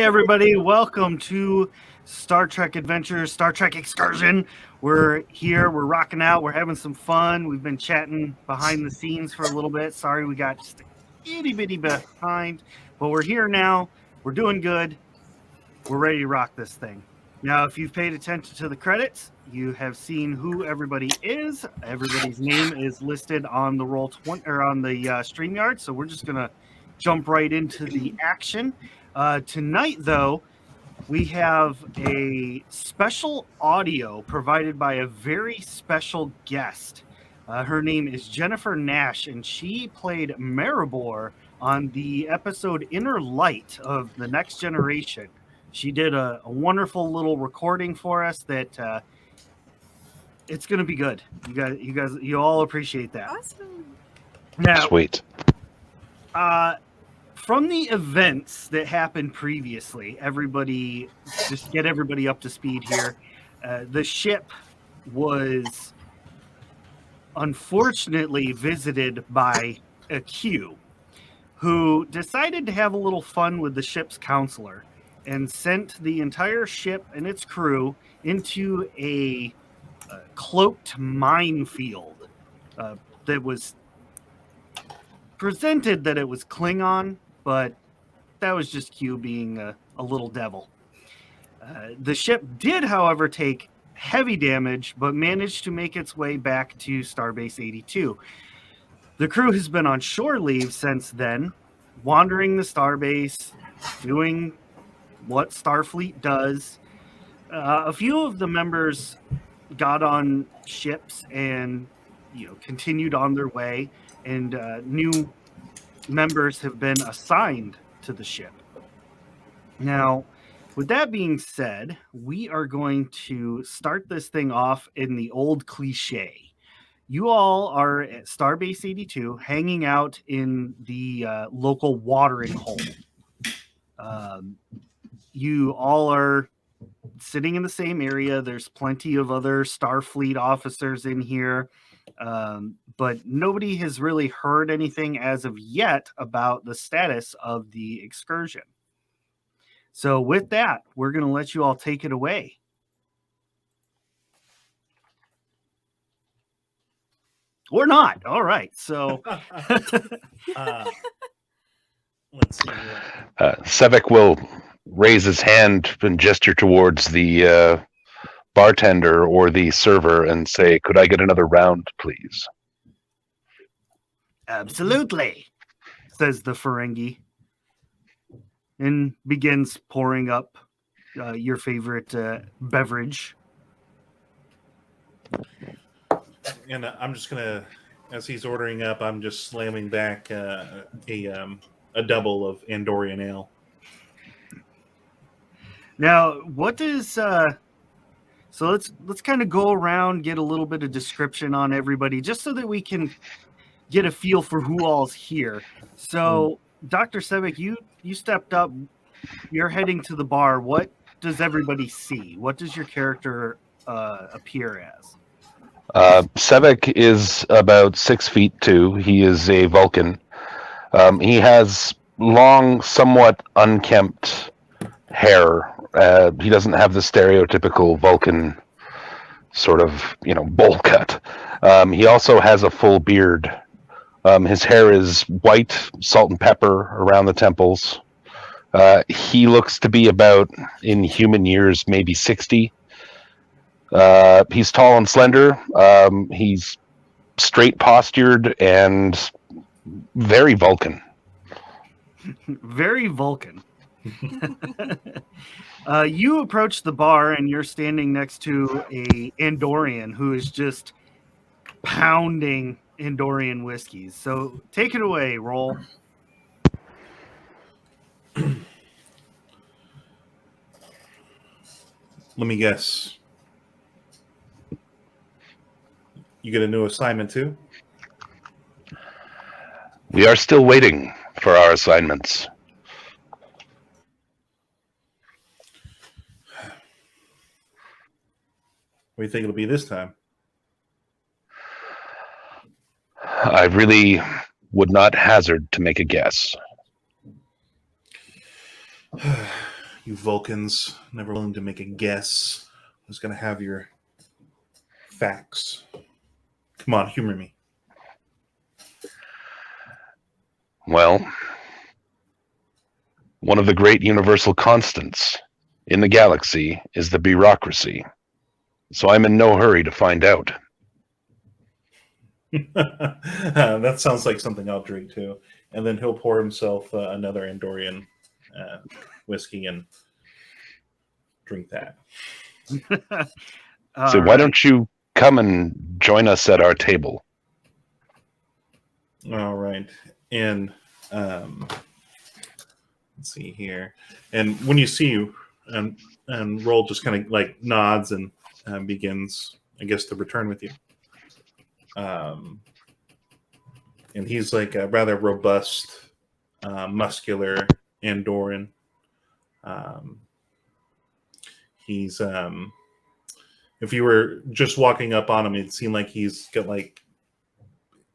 everybody. Welcome to Star Trek Adventures, Star Trek Excursion. We're here. We're rocking out. We're having some fun. We've been chatting behind the scenes for a little bit. Sorry we got just a itty bitty behind, but we're here now. We're doing good. We're ready to rock this thing. Now, if you've paid attention to the credits, you have seen who everybody is. Everybody's name is listed on the Roll20 or on the StreamYard. So we're just gonna jump right into the action. Tonight, though, we have a special audio provided by a very special guest. Her name is Jennifer Nash, and she played Maribor on the episode Inner Light of The Next Generation. She did a wonderful little recording for us that it's going to be good. You all appreciate that. Awesome. Now, Sweet. From the events that happened previously, everybody, just get everybody up to speed here. The ship was unfortunately visited by a Q, who decided to have a little fun with the ship's counselor and sent the entire ship and its crew into a cloaked minefield that was presented that it was Klingon, but that was just Q being a little devil. The ship did, however, take heavy damage, but managed to make its way back to Starbase 82. The crew has been on shore leave since then, wandering the starbase, doing what Starfleet does. A few of the members got on ships and continued on their way, and new members have been assigned to the ship. Now, with that being said, we are going to start this thing off in the old cliche. You all are at Starbase 82, hanging out in the local watering hole. You all are sitting in the same area. There's plenty of other Starfleet officers in here, but nobody has really heard anything as of yet about the status of the excursion. So with that, we're going to let you all take it away. Or not. All right. So let's see. Sevek will raise his hand and gesture towards the bartender or the server and say, "Could I get another round, please?" Absolutely, says the Ferengi, and begins pouring up your favorite beverage. And I'm just gonna, as he's ordering up, I'm just slamming back a double of Andorian ale. Now, what is so let's kind of go around, get a little bit of description on everybody, just so that we can get a feel for who all's here. So, Dr. Sevek, you stepped up. You're heading to the bar. What does everybody see? What does your character appear as? Sevek is about 6'2". He is a Vulcan. He has long, somewhat unkempt hair. He doesn't have the stereotypical Vulcan sort of, bowl cut. He also has a full beard. His hair is white, salt and pepper around the temples. He looks to be about, in human years, maybe 60. He's tall and slender. He's straight postured and very Vulcan. Very Vulcan. You approach the bar and you're standing next to a Andorian who is just pounding Andorian whiskeys. So take it away, Roll. Let me guess. You get a new assignment too? We are still waiting for our assignments. What do you think it'll be this time? I really would not hazard to make a guess. You Vulcans, never willing to make a guess who's going to have your facts. Come on, humor me. Well, one of the great universal constants in the galaxy is the bureaucracy. So I'm in no hurry to find out. That sounds like something I'll drink too. And then he'll pour himself another Andorian whiskey and drink that. So why don't you come and join us at our table? All right. And let's see here. And when you see you, and Roll just kind of like nods and begins, I guess, to return with you. And he's like a rather robust, muscular Andoran. He's if you were just walking up on him, it'd seem like he's got like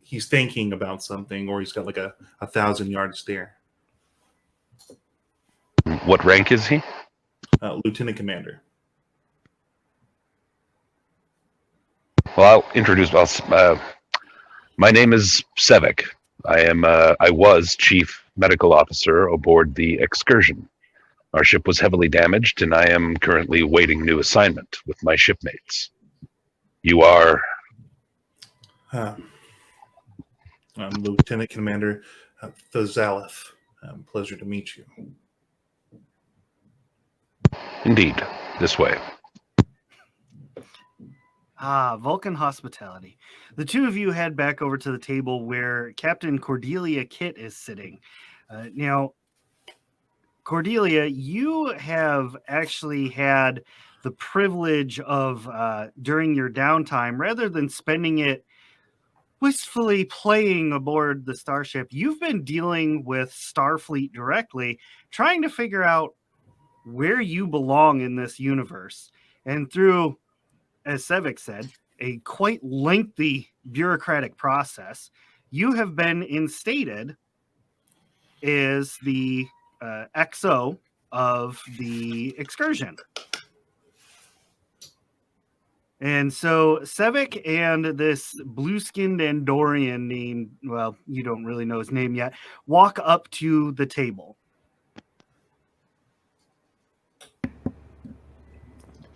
he's thinking about something, or he's got like a 1,000-yard stare. What rank is he? Lieutenant Commander. Well, I'll introduce myself. My name is Sevek. I was Chief Medical Officer aboard the Excursion. Our ship was heavily damaged, and I am currently waiting new assignment with my shipmates. You are? I'm Lieutenant Commander Thazalith. Pleasure to meet you. Indeed. This way. Vulcan hospitality. The two of you head back over to the table where Captain Cordelia Kitt is sitting. Now, Cordelia, you have actually had the privilege of, during your downtime, rather than spending it wistfully playing aboard the starship, you've been dealing with Starfleet directly, trying to figure out where you belong in this universe. And through, as Sevek said, a quite lengthy bureaucratic process, you have been instated as the XO of the Excursion. And so Sevek and this blue-skinned Andorian named, well, you don't really know his name yet, walk up to the table.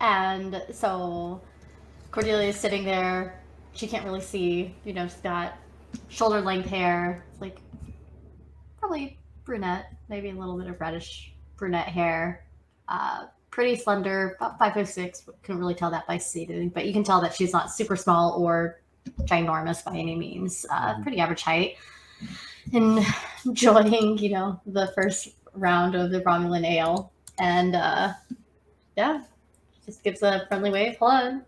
And so Cordelia is sitting there. She can't really see. You know, she's got shoulder-length hair. It's like probably brunette, maybe a little bit of reddish brunette hair. Pretty slender, about 5'6". Couldn't really tell that by seating, but you can tell that she's not super small or ginormous by any means. Pretty average height. And enjoying, you know, the first round of the Romulan ale. And yeah, just gives a friendly wave. Hello.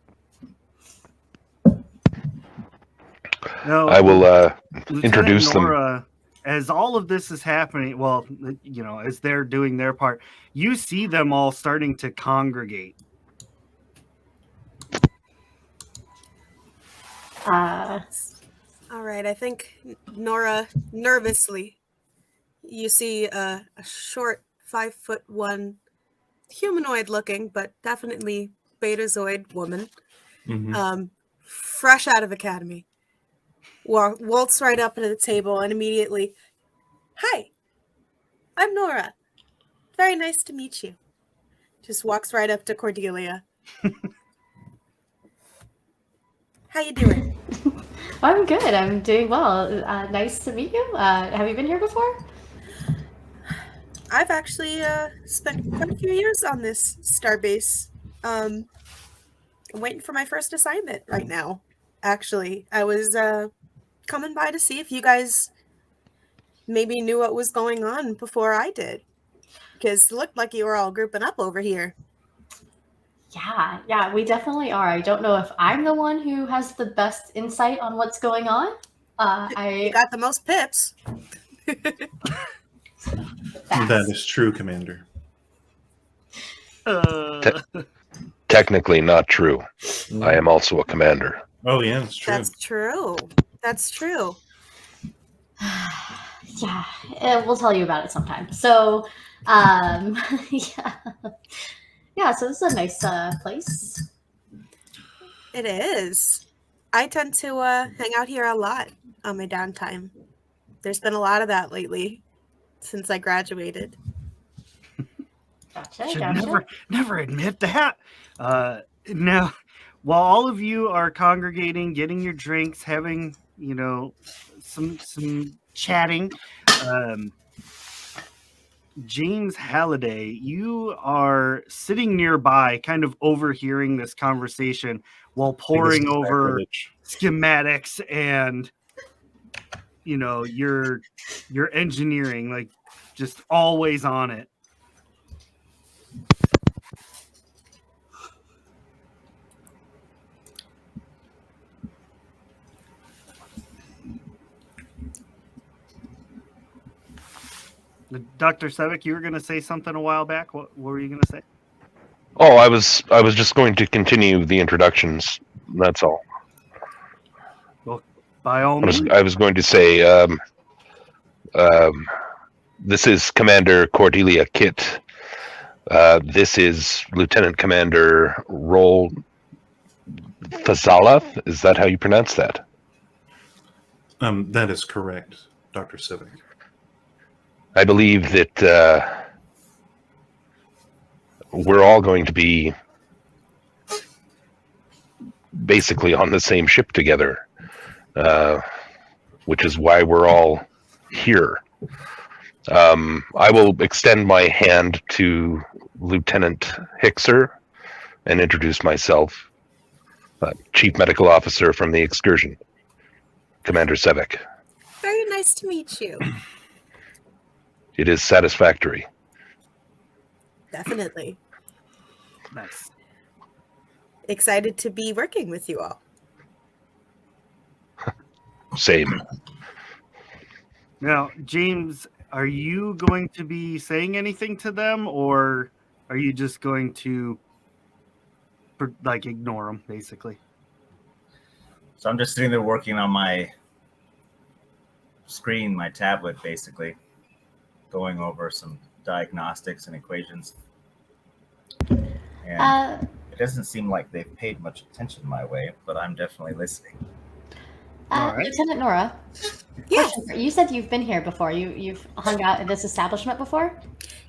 Now, I will Lieutenant introduce Nora, them. As all of this is happening, well, you know, as they're doing their part, you see them all starting to congregate. All right, I think Nora nervously. You see a short 5'1", humanoid-looking, but definitely Betazoid woman, fresh out of academy. Waltz right up to the table and immediately, "Hi, I'm Nora. Very nice to meet you." Just walks right up to Cordelia. "How you doing?" I'm good. I'm doing well. Nice to meet you. Have you been here before? I've actually spent quite a few years on this starbase. Waiting for my first assignment right now. Actually, I was coming by to see if you guys maybe knew what was going on before I did, because it looked like you were all grouping up over here. Yeah, we definitely are. I don't know if I'm the one who has the best insight on what's going on. You got the most pips. That is true, Commander. Technically not true. I am also a commander. Oh, yeah, it's true. That's true. That's true. Yeah, we'll tell you about it sometime. So Yeah. Yeah, so this is a nice place. It is. I tend to hang out here a lot on my downtime. There's been a lot of that lately since I graduated. Gotcha, Should gotcha. never admit that. Now, while all of you are congregating, getting your drinks, having some chatting, James Halliday, you are sitting nearby, kind of overhearing this conversation while I think this poring is over sacrilege. schematics and your engineering, like just always on it. Dr. Sevik, you were going to say something a while back. What were you going to say? Oh, I was just going to continue the introductions. That's all. Well, by all means. I was going to say, this is Commander Cordelia Kitt. This is Lieutenant Commander Roll Fazala. Is that how you pronounce that? That is correct, Dr. Civic. I believe that we're all going to be basically on the same ship together, which is why we're all here. I will extend my hand to Lieutenant Hickser and introduce myself, Chief Medical Officer from the Excursion, Commander Sevik. Very nice to meet you. It is satisfactory. Definitely. Nice. Excited to be working with you all. Same. Now, James, are you going to be saying anything to them, or are you just going to ignore them, basically? So I'm just sitting there working on my screen, my tablet, basically, going over some diagnostics and equations. And it doesn't seem like they've paid much attention my way, but I'm definitely listening. All right. Lieutenant Nora, Yeah. you said you've been here before. You've hung out at this establishment before?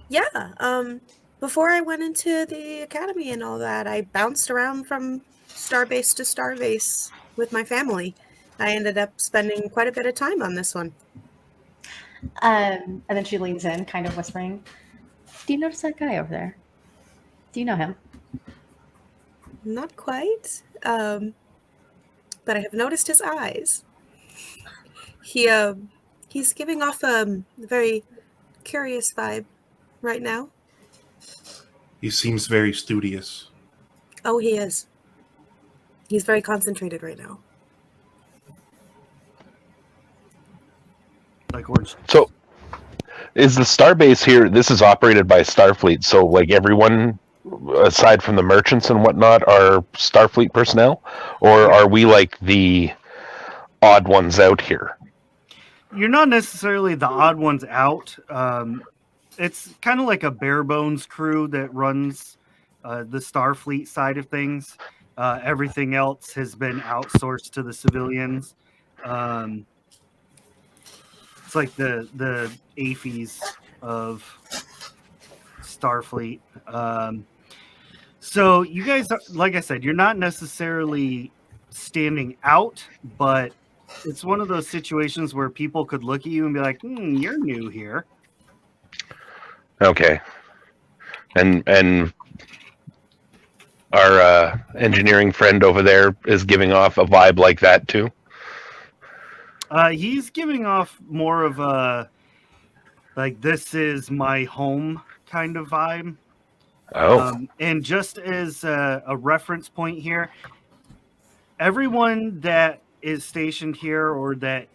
Yeah. Before I went into the academy and all that, I bounced around from starbase to starbase with my family. I ended up spending quite a bit of time on this one. And then she leans in, kind of whispering, "Do you notice that guy over there? Do you know him?" Not quite. But I have noticed his eyes. He's giving off a very curious vibe right now. He seems very studious. Oh, he is. He's very concentrated right now. Like orange. So, is the starbase here? This is operated by Starfleet. So, like everyone, aside from the merchants and whatnot, are Starfleet personnel, or are we like the odd ones out here? You're not necessarily the odd ones out. It's kind of like a bare bones crew that runs the Starfleet side of things. Everything else has been outsourced to the civilians. It's like the AFIs of Starfleet. So you guys, like I said, you're not necessarily standing out, but it's one of those situations where people could look at you and be like, you're new here. Okay. And our engineering friend over there is giving off a vibe like that too. He's giving off more of a like this is my home kind of vibe. Oh. And just as a reference point here, everyone that is stationed here or that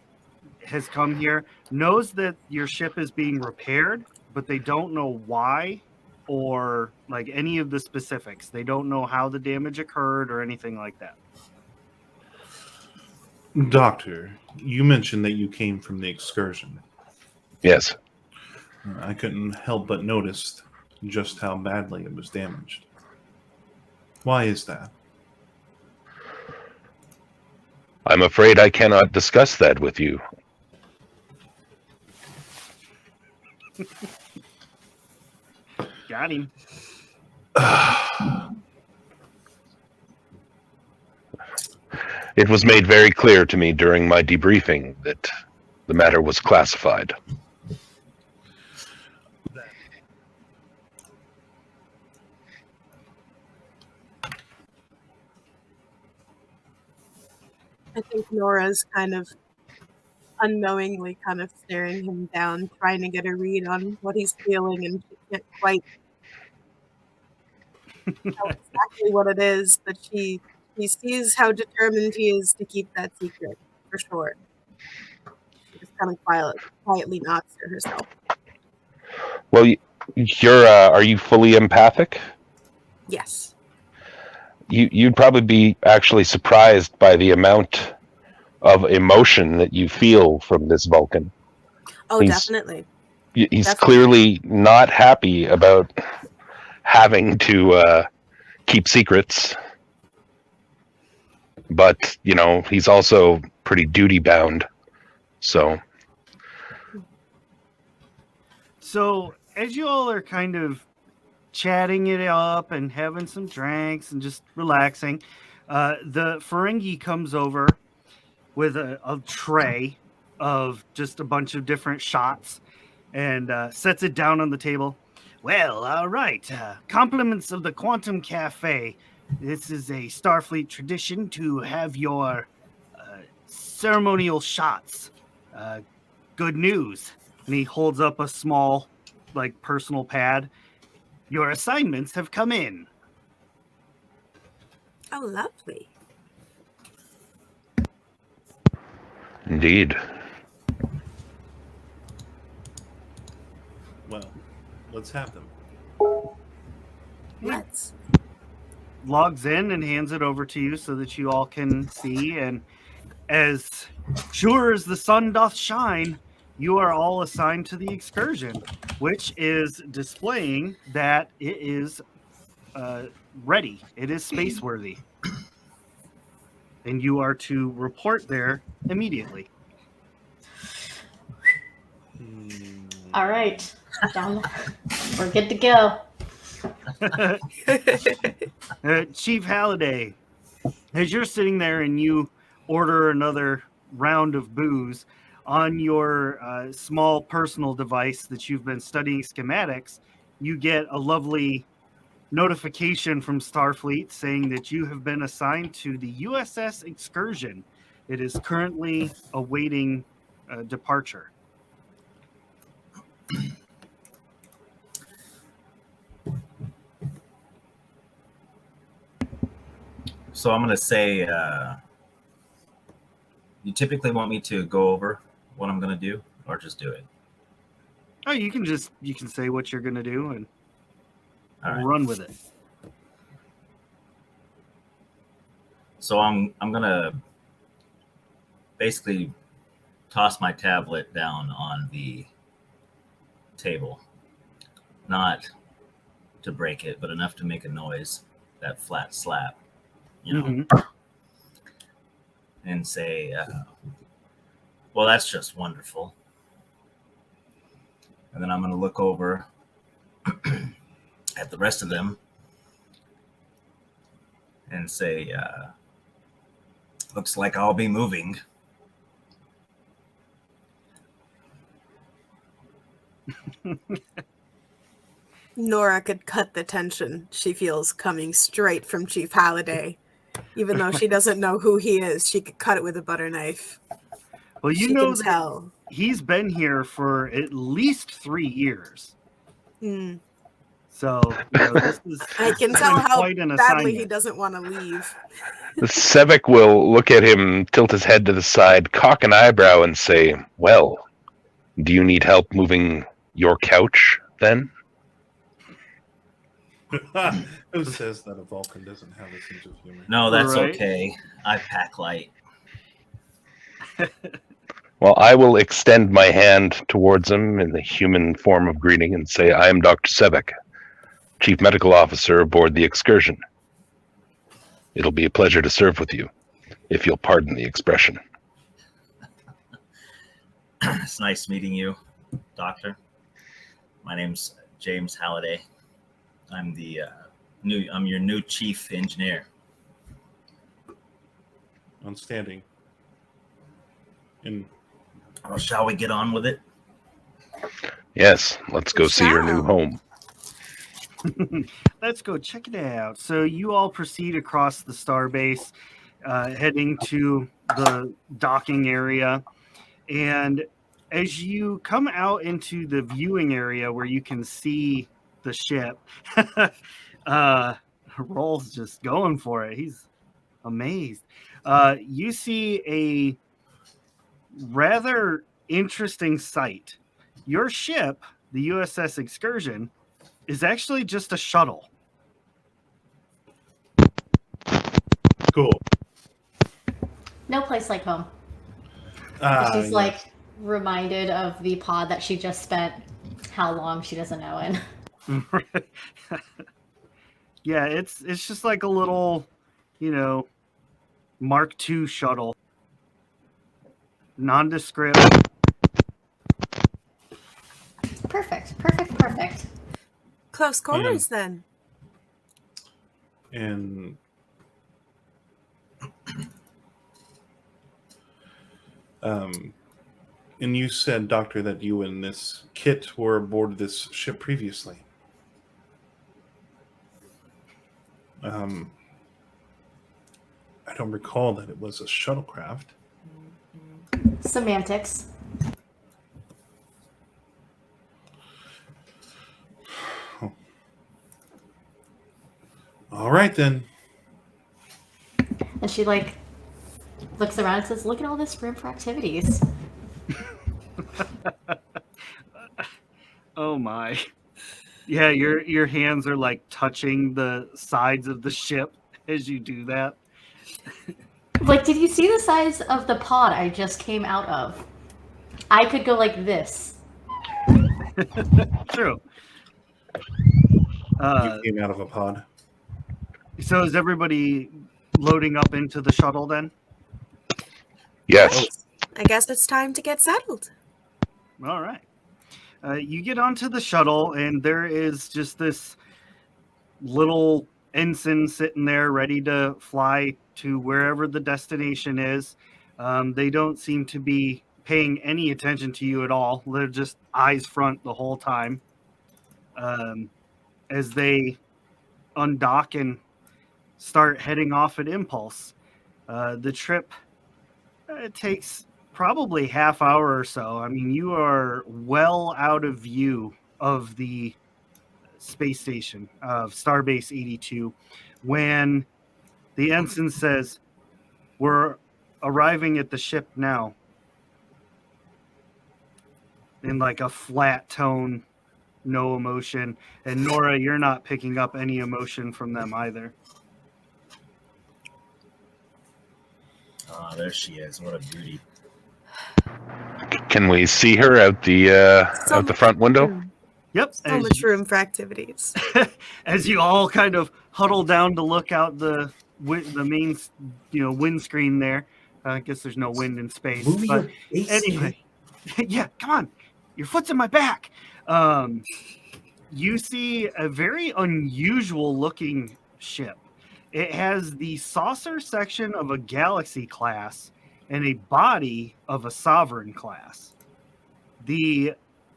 has come here knows that your ship is being repaired, but they don't know why or like any of the specifics. They don't know how the damage occurred or anything like that. Doctor, you mentioned that you came from the Excursion. Yes. I couldn't help but notice just how badly it was damaged. Why is that? I'm afraid I cannot discuss that with you. Got him. It was made very clear to me during my debriefing that the matter was classified. I think Nora's kind of unknowingly kind of staring him down, trying to get a read on what he's feeling, and she can't quite tell exactly what it is, but she sees how determined he is to keep that secret, for sure. She just kind of quietly nods to herself. Well, you're are you fully empathic? Yes. You'd probably be actually surprised by the amount of emotion that you feel from this Vulcan. Oh, He's- definitely. He's Definitely. clearly not happy about having to keep secrets, but he's also pretty duty bound. So as you all are kind of chatting it up and having some drinks and just relaxing, the Ferengi comes over with a tray of just a bunch of different shots and sets it down on the table. Well, all right. Compliments of the Quantum Cafe. This is a Starfleet tradition to have your ceremonial shots. Good news. And he holds up a small, personal pad. Your assignments have come in. Oh, lovely. indeed. Well, let's have them. Let's. Logs in and hands it over to you so that you all can see. And as sure as the sun doth shine, you are all assigned to the excursion, which is displaying that it is ready. It is space worthy. And you are to report there immediately. All right, down. We're good to go. Chief Halliday, as you're sitting there and you order another round of booze on your small personal device that you've been studying schematics, you get a lovely notification from Starfleet saying that you have been assigned to the USS Excursion. It is currently awaiting departure. So I'm going to say, you typically want me to go over what I'm going to do, or just do it? Oh, you can say what you're going to do and All right. run with it. So I'm going to basically toss my tablet down on the table. Not to break it, but enough to make a noise, that flat slap, Mhm. and say, well, that's just wonderful. And then I'm going to look over at the rest of them and say, looks like I'll be moving. Nora could cut the tension she feels coming straight from Chief Halliday. Even though she doesn't know who he is, she could cut it with a butter knife. Well, you She know can that tell. he's been here for at least 3 years. Mm. So this is I can this has tell been how quite an badly he assignment. doesn't want to leave. Sevek will look at him, tilt his head to the side, cock an eyebrow, and say, "Well, do you need help moving your couch, then?" Who says that a Vulcan doesn't have a sense of humor? No, that's Right. okay. I pack light. Well, I will extend my hand towards him in the human form of greeting and say, I am Dr. Sevek, Chief Medical Officer aboard the Excursion. It'll be a pleasure to serve with you, if you'll pardon the expression. It's nice meeting you, Doctor. My name's James Halliday. I'm I'm your new chief engineer. Outstanding. And Well, shall we get on with it? Yes, let's go see your new home. Let's go check it out. So you all proceed across the starbase, heading to the docking area. And as you come out into the viewing area where you can see the ship, Roll's just going for it. He's amazed. You see a rather interesting sight. Your ship, the USS Excursion, is actually just a shuttle. cool. No place like home. Ah, She's like reminded of the pod that she just spent how long she doesn't know in. Yeah, it's just like a little, Mark II shuttle. Nondescript. Perfect. Close quarters, then. and and you said, Doctor, that you and this Kit were aboard this ship previously. I don't recall that it was a shuttlecraft. Semantics. All right, then. And she looks around and says, "Look at all this room for activities." Oh my. Yeah, your hands are like touching the sides of the ship as you do that. Did you see the size of the pod I just came out of? I could go like this. True. You came out of a pod. So is everybody loading up into the shuttle then? Yes. I guess it's time to get settled. All right. You get onto the shuttle, and there is just this little ensign sitting there ready to fly to wherever the destination is. They don't seem to be paying any attention to you at all. They're just eyes front the whole time. As they undock and start heading off at impulse. The trip it takes probably half hour or so. I mean, you are well out of view of the space station of Starbase 82 when the ensign says, "We're arriving at the ship now," in like a flat tone, no emotion. And Nora, you're not picking up any emotion from them either. There she is. What a beauty. Can we see her out the front window? Yep. So much room for activities. As you all kind of huddle down to look out the main, windscreen there. I guess there's no wind in space. But anyway, yeah, come on. Your foot's in my back. You see a very unusual looking ship. It has the saucer section of a Galaxy class and a body of a Sovereign class. The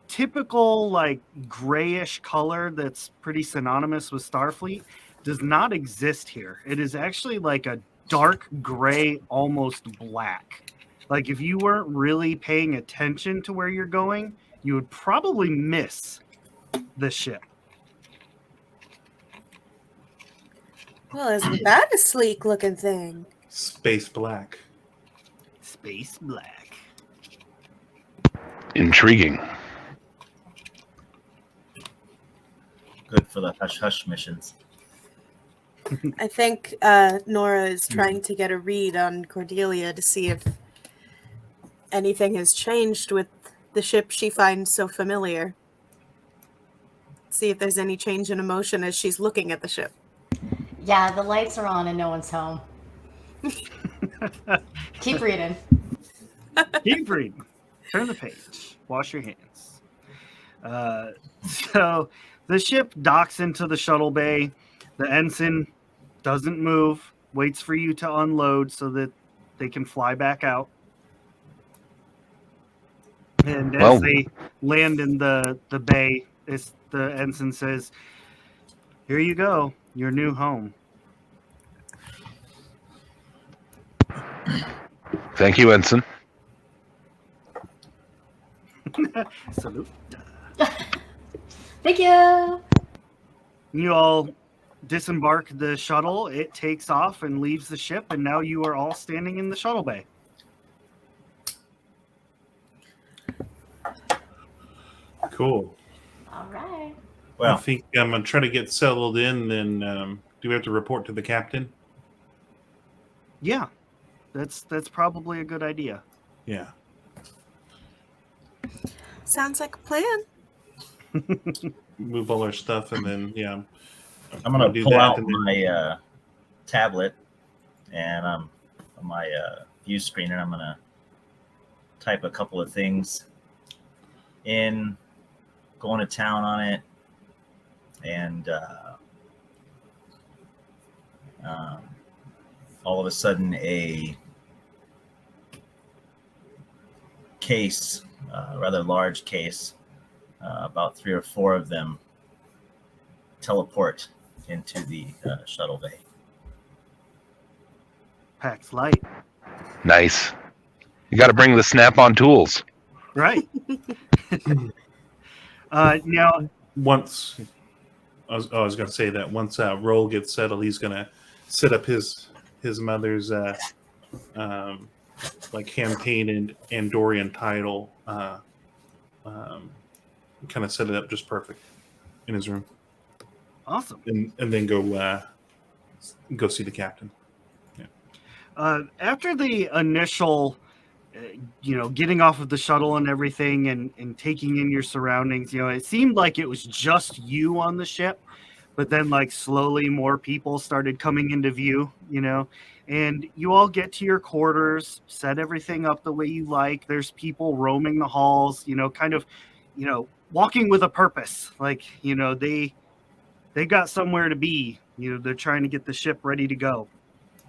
typical grayish color that's pretty synonymous with Starfleet does not exist here. It is actually like a dark gray, almost black. Like if you weren't really paying attention to where you're going, you would probably miss the ship. Well, isn't that a sleek looking thing? Space black. Space black. Intriguing. Good for the hush-hush missions. I think Nora is trying to get a read on Cordelia to see if anything has changed with the ship she finds so familiar. See if there's any change in emotion as she's looking at the ship. Yeah, the lights are on and no one's home. Keep reading. Keep reading. Turn the page. Wash your hands. So the ship docks into the shuttle bay. The ensign doesn't move, waits for you to unload so that they can fly back out. And as Well- they land in the bay, the ensign says, "Here you go, your new home." Thank you, Ensign. Salute. Thank you. You all disembark the shuttle. It takes off and leaves the ship, and now you are all standing in the shuttle bay. Cool. All right. I Well, think I'm gonna try to get settled in. Then, do we have to report to the captain? Yeah, that's probably a good idea. Yeah. Sounds like a plan. Move all our stuff, and then I'm gonna do pull that, out and then- my tablet and my view screen, and I'm gonna type a couple of things in, going to town on it, and all of a sudden a case, rather large case, about 3 or 4 of them teleport into the shuttle bay. Pax light, Nice. You got to bring the snap-on tools. right? Now, once I was going to say that once Roll gets settled, he's going to set up his mother's like hand-painted Andorian title, kind of set it up just perfect in his room, awesome. and then go see the captain. After the initial, getting off of the shuttle and everything and taking in your surroundings, it seemed like it was just you on the ship, but then like slowly more people started coming into view, and you all get to your quarters, set everything up the way you like. There's people roaming the halls, kind of, walking with a purpose. Like, they got somewhere to be, they're trying to get the ship ready to go.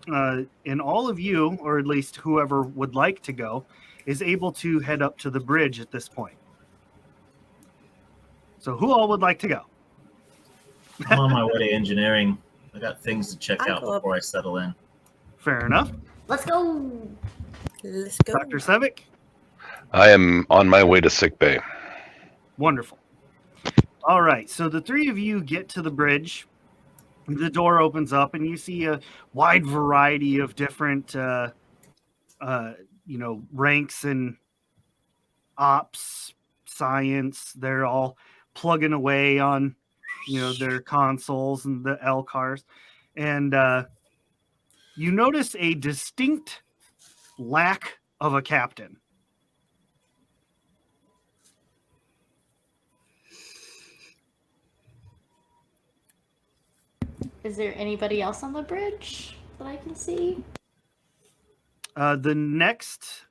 And all of you, or at least whoever would like to go, is able to head up to the bridge at this point. So who all would like to go? I'm on my way to engineering. I got things to check I'll out go up. before I settle in. Fair enough. Let's go. Let's go. Dr. Sevick? I am on my way to sick bay. Wonderful. All right, so the 3 of you get to the bridge. The door opens up, and you see a wide variety of different, ranks and ops, science. They're all plugging away on, their consoles and the L cars. And you notice a distinct lack of a captain. Is there anybody else on the bridge that I can see? The next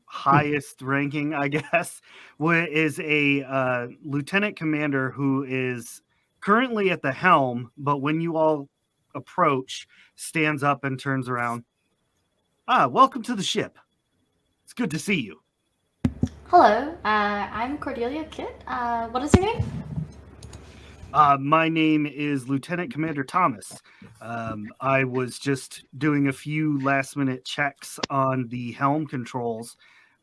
highest ranking, I guess, is a lieutenant commander who is currently at the helm, but when you all approach, stands up and turns around. Welcome to the ship. It's good to see you. Hello, I'm Cordelia Kitt. What is your name? My name is Lieutenant Commander Thomas. I was just doing a few last-minute checks on the helm controls.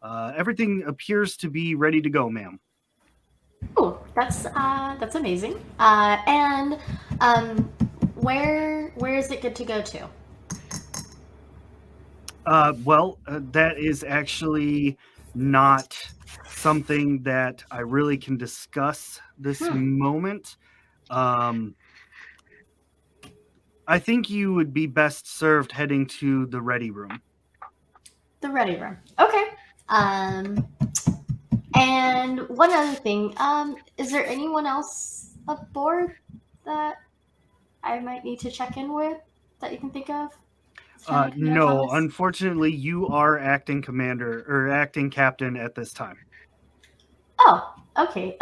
Everything appears to be ready to go, ma'am. Oh, that's amazing. Where is it good to go to? That is actually not something that I really can discuss this moment. I think you would be best served heading to the ready room. The ready room. Okay. And one other thing, is there anyone else aboard that I might need to check in with that you can think of? Lieutenant Commander No, Thomas? unfortunately, you are acting commander or acting captain at this time. Oh, okay.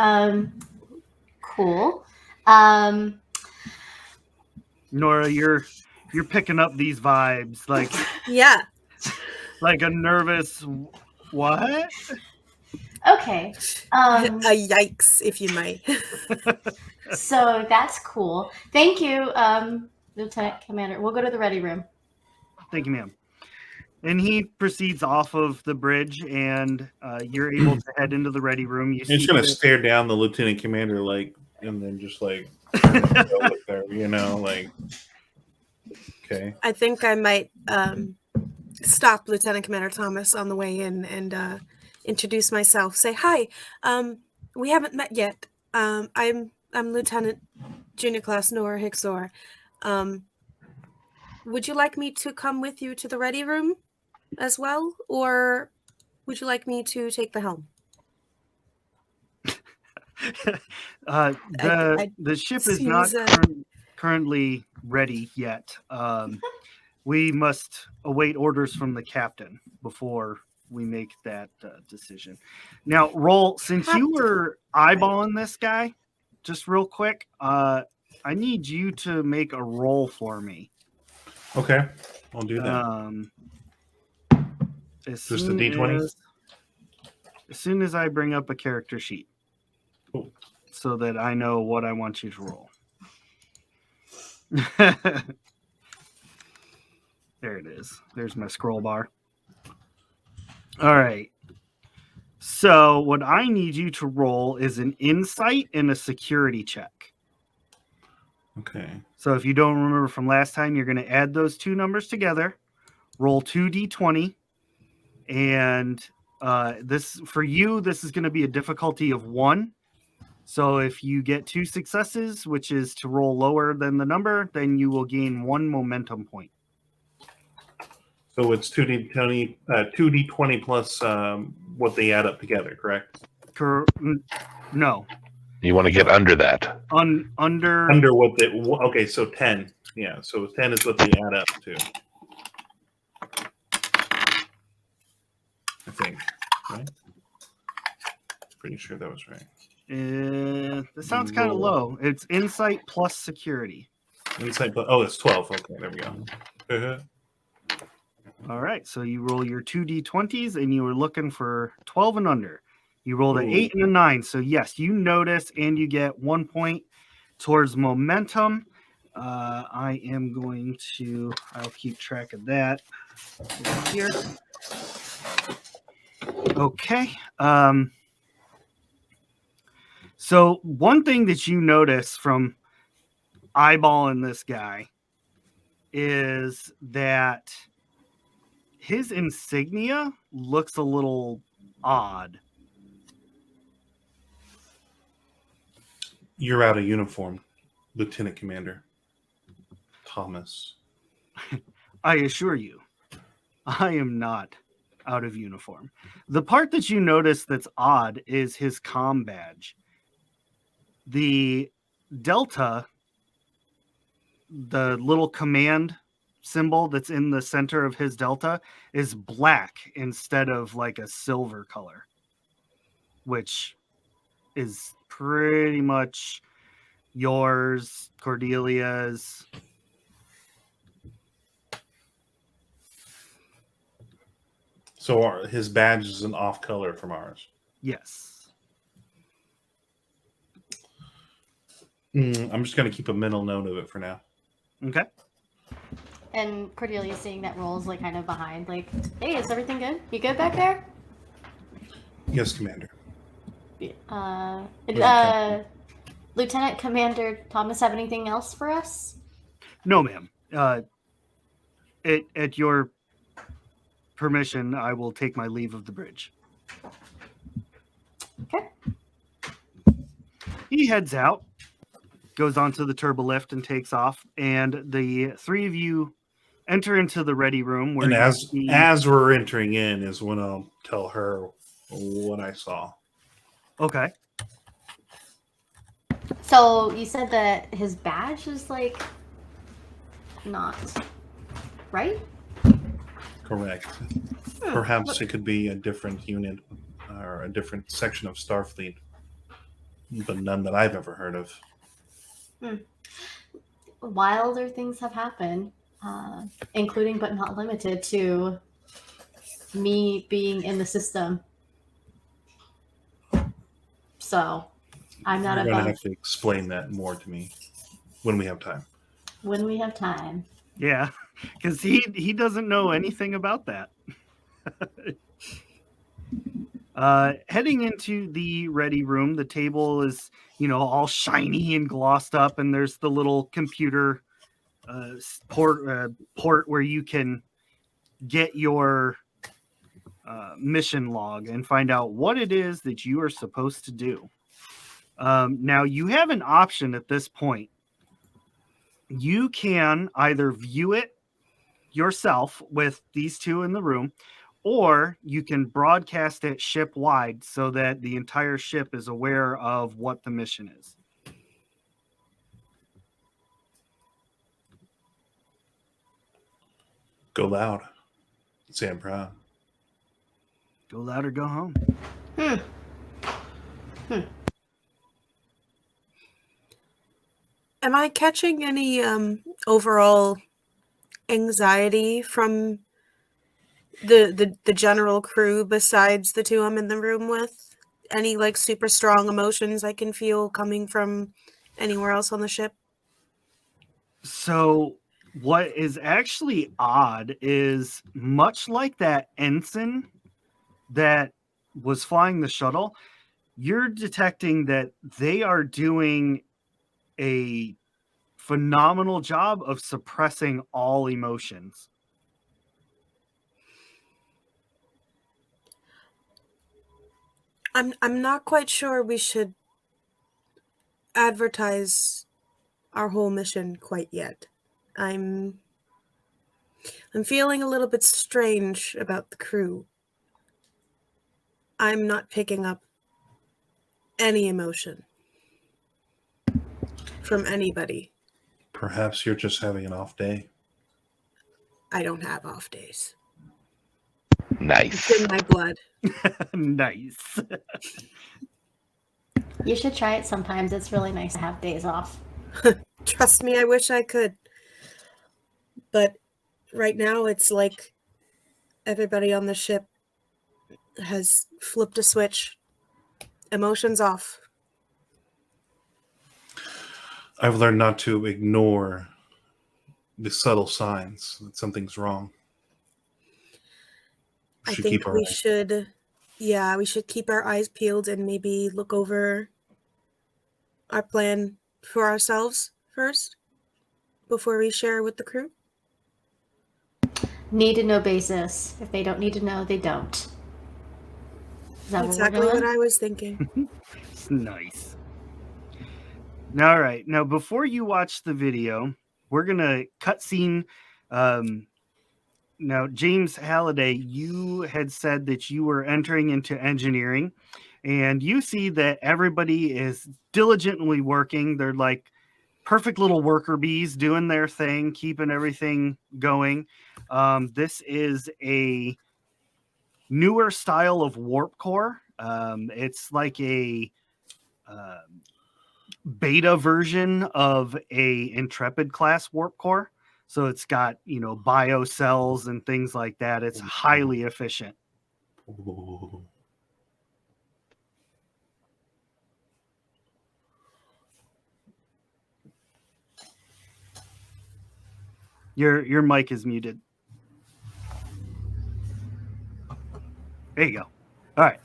Cool. Nora, you're picking up these vibes like Yeah. like a nervous what? Okay. A yikes, if you might. So that's cool. Thank you, Lieutenant Commander. We'll go to the ready room. Thank you, ma'am. And he proceeds off of the bridge, and you're able to head into the ready room. You He's see gonna this- stare down the lieutenant commander, like, and then just like go with her, you know, like. Okay. I think I might stop Lieutenant Commander Thomas on the way in and introduce myself. Say hi. We haven't met yet. I'm Lieutenant Junior Class Nora Hicksor. Would you like me to come with you to the ready room as well, or would you like me to take the helm? The ship is not currently ready yet. We must await orders from the captain before we make that decision. Now, roll, since you were eyeballing this guy, just real quick, I need you to make a roll for me. Okay, I'll do that. Just a D20? As soon as I bring up a character sheet. Cool. So that I know what I want you to roll. There it is. There's my scroll bar. All right. So what I need you to roll is an insight and a security check. Okay. So if you don't remember from last time, you're going to add those two numbers together, roll 2d20, and this for you, this is going to be a difficulty of 1. So if you get 2 successes, which is to roll lower than the number, then you will gain 1 momentum point. So it's 2d20 plus what they add up together, correct? No. You want to get under that. Under What they okay, so 10. Yeah, so 10 is what they add up to. I think, right? Pretty sure that was right. That sounds kind of low. It's insight plus security. Insight plus, oh, it's 12. Okay, there we go. All right, so you roll your 2d20s, and you were looking for 12 and under. You rolled an 8 and a 9. So, yes, you notice, and you get 1 point towards momentum. I am going to, I'll keep track of that here. Okay. So, one thing that you notice from eyeballing this guy is that his insignia looks a little odd. You're out of uniform, Lieutenant Commander Thomas. I assure you, I am not out of uniform. The part that you notice that's odd is his comm badge. The Delta, the little command symbol that's in the center of his Delta, is black instead of like a silver color, which is pretty much yours, Cordelia's. So his badge is an off color from ours. Yes. I'm just going to keep a mental note of it for now. Okay. And Cordelia seeing that rolls like kind of behind, like, hey, is everything good? You good back there? Yes, Commander. Lieutenant Commander Thomas have anything else for us? No, ma'am. At your permission, I will take my leave of the bridge. Okay. He heads out, goes onto the turbolift and takes off, and the three of you enter into the ready room where And you as see- as we're entering in is when I'll tell her what I saw. Okay. So you said that his badge is like not right. Correct. Perhaps it could be a different unit or a different section of Starfleet, but none that I've ever heard of. Wilder things have happened, including but not limited to me being in the system. So I'm not You're going to above have to explain that more to me when we have time. when we have time. Yeah, because he doesn't know anything about that. Heading into the ready room, the table is, all shiny and glossed up, and there's the little computer port where you can get your mission log and find out what it is that you are supposed to do. Now, you have an option at this point. You can either view it yourself with these two in the room, or you can broadcast it ship wide so that the entire ship is aware of what the mission is. Go loud. Say I'm proud. Go loud or go home. Am I catching any overall anxiety from the general crew besides the two I'm in the room with? Any like super strong emotions I can feel coming from anywhere else on the ship? So what is actually odd is, much like that ensign that was flying the shuttle, you're detecting that they are doing a phenomenal job of suppressing all emotions. I'm not quite sure we should advertise our whole mission quite yet. I'm feeling a little bit strange about the crew. I'm not picking up any emotion from anybody. Perhaps you're just having an off day. I don't have off days. Nice. It's in my blood. Nice. You should try it sometimes. It's really nice to have days off. Trust me, I wish I could. But right now, it's like everybody on the ship has flipped a switch. Emotions off. I've learned not to ignore the subtle signs that something's wrong. I Should think keep our we eyes- should, we should keep our eyes peeled and maybe look over our plan for ourselves first before we share with the crew. Need to know basis. If they don't need to know, they don't. Is that Exactly what we're what doing? I was thinking. It's nice. All right. Now, before you watch the video, we're going to cutscene. Now, James Halliday, you had said that you were entering into engineering, and you see that everybody is diligently working. They're like perfect little worker bees doing their thing, keeping everything going. This is a newer style of warp core. It's like a beta version of a Intrepid class warp core. So it's got, bio cells and things like that. It's highly efficient. Ooh. Your mic is muted. There you go. All right.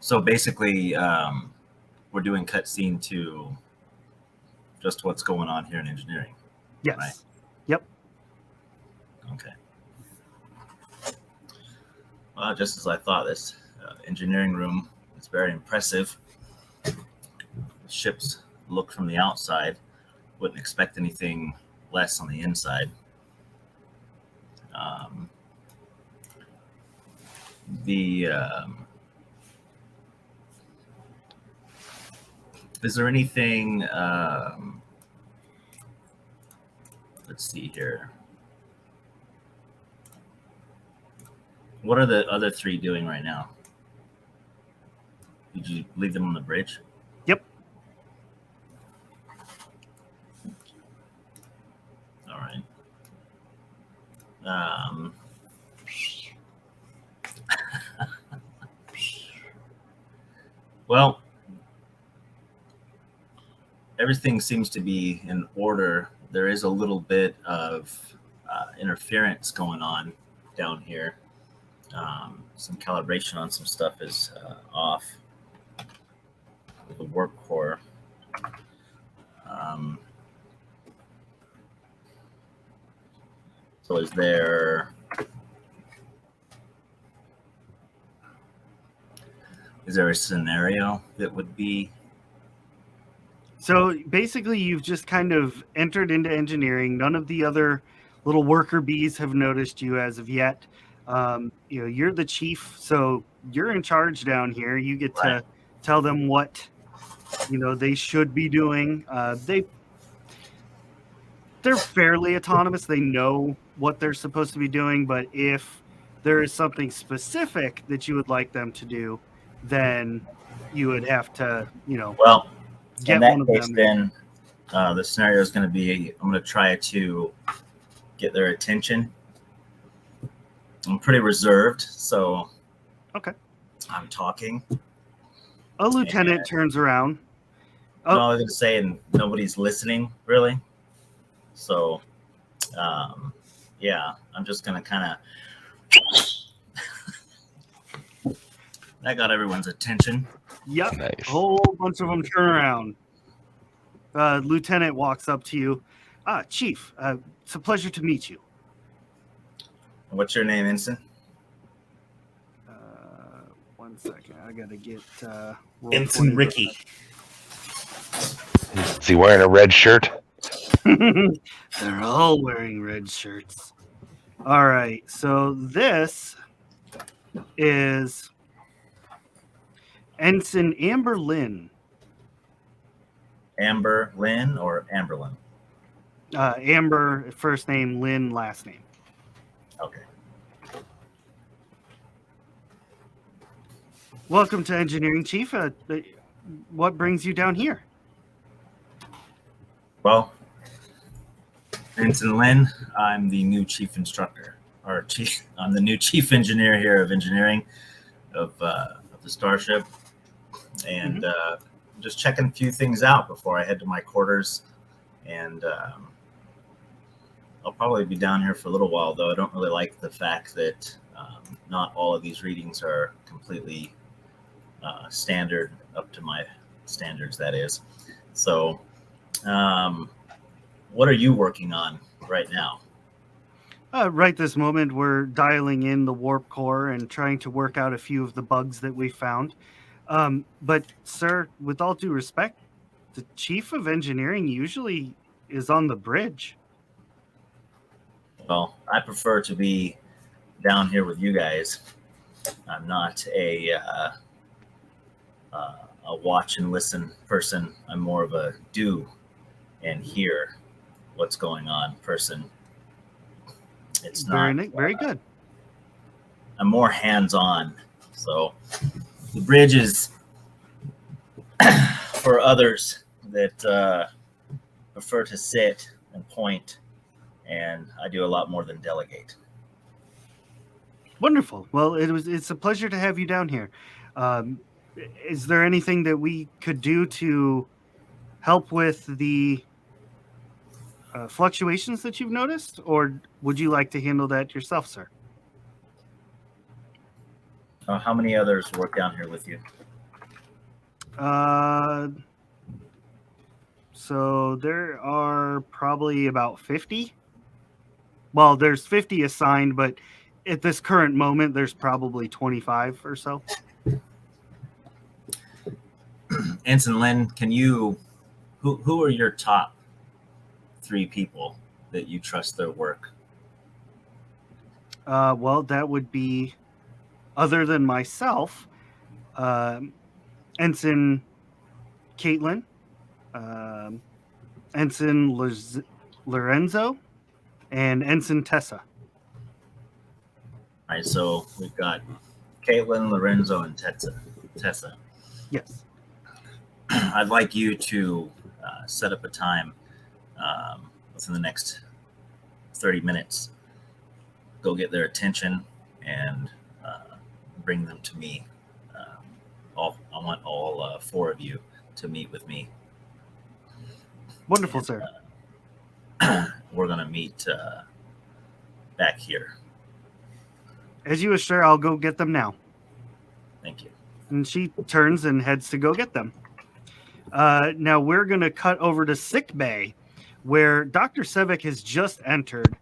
So basically, we're doing cutscene to just what's going on here in engineering. Yes. Right. Yep. Okay. Well, just as I thought, this engineering room is very impressive. The ships look from the outside wouldn't expect anything less on the inside. Is there anything? Let's see here. What are the other three doing right now? Did you leave them on the bridge? Yep. All right. Well, everything seems to be in order. There is a little bit of interference going on down here. Some calibration on some stuff is off with the warp core. So is there a scenario that would be? So basically, you've just kind of entered into engineering. None of the other little worker bees have noticed you as of yet. You're the chief, so you're in charge down here. You get to tell them what they should be doing. They're fairly autonomous. They know what they're supposed to be doing, but if there is something specific that you would like them to do, then you would have to, Well, get in that one of case, them. then the scenario is going to be: I'm going to try to get their attention. I'm pretty reserved, so Okay. I'm talking. A lieutenant turns around. No, I was going to say, and nobody's listening really. So, yeah, I'm just going to kind of. That got everyone's attention. Yep. Nice. A whole bunch of them turn around. Lieutenant walks up to you. Chief, it's a pleasure to meet you. What's your name, Ensign? 1 second. I got to get... Ensign Ricky. Is he wearing a red shirt? They're all wearing red shirts. All right. So this is Ensign Amber Lynn. Amber Lynn or Amberlyn? Amber, first name, Lynn, last name. Okay. Welcome to Engineering, Chief. What brings you down here? Well, Ensign Lynn, I'm the new chief instructor, I'm the new chief engineer here of engineering of the starship, and just checking a few things out before I head to my quarters. And I'll probably be down here for a little while, though. I don't really like the fact that not all of these readings are completely standard, up to my standards, that is. So what are you working on right now? Right this moment, we're dialing in the warp core and trying to work out a few of the bugs that we found. But, sir, with all due respect, the chief of engineering usually is on the bridge. Well, I prefer to be down here with you guys. I'm not a watch and listen person. I'm more of a do and hear what's going on person. It's not very good. I'm more hands-on. So the bridge is for others that prefer to sit and point, and I do a lot more than delegate. Wonderful. Well, it's a pleasure to have you down here. Is there anything that we could do to help with the fluctuations that you've noticed, or would you like to handle that yourself, sir? How many others work down here with you? So there are probably about 50. Well, there's 50 assigned, but at this current moment, there's probably 25 or so. Ensign Lynn, can you? Who are your top 3 people that you trust their work? Well, that would be, other than myself, Ensign Caitlin, Ensign Lorenzo, and Ensign Tessa. All right, so we've got Caitlin, Lorenzo, and Tessa. Yes. I'd like you to set up a time within the next 30 minutes. Go get their attention and bring them to me. I want all 4 of you to meet with me. Wonderful, And, sir. We're going to meet back here. As you wish, sir. I'll go get them now. Thank you. And she turns and heads to go get them. Now we're going to cut over to sick bay, where Dr. Sevek has just entered.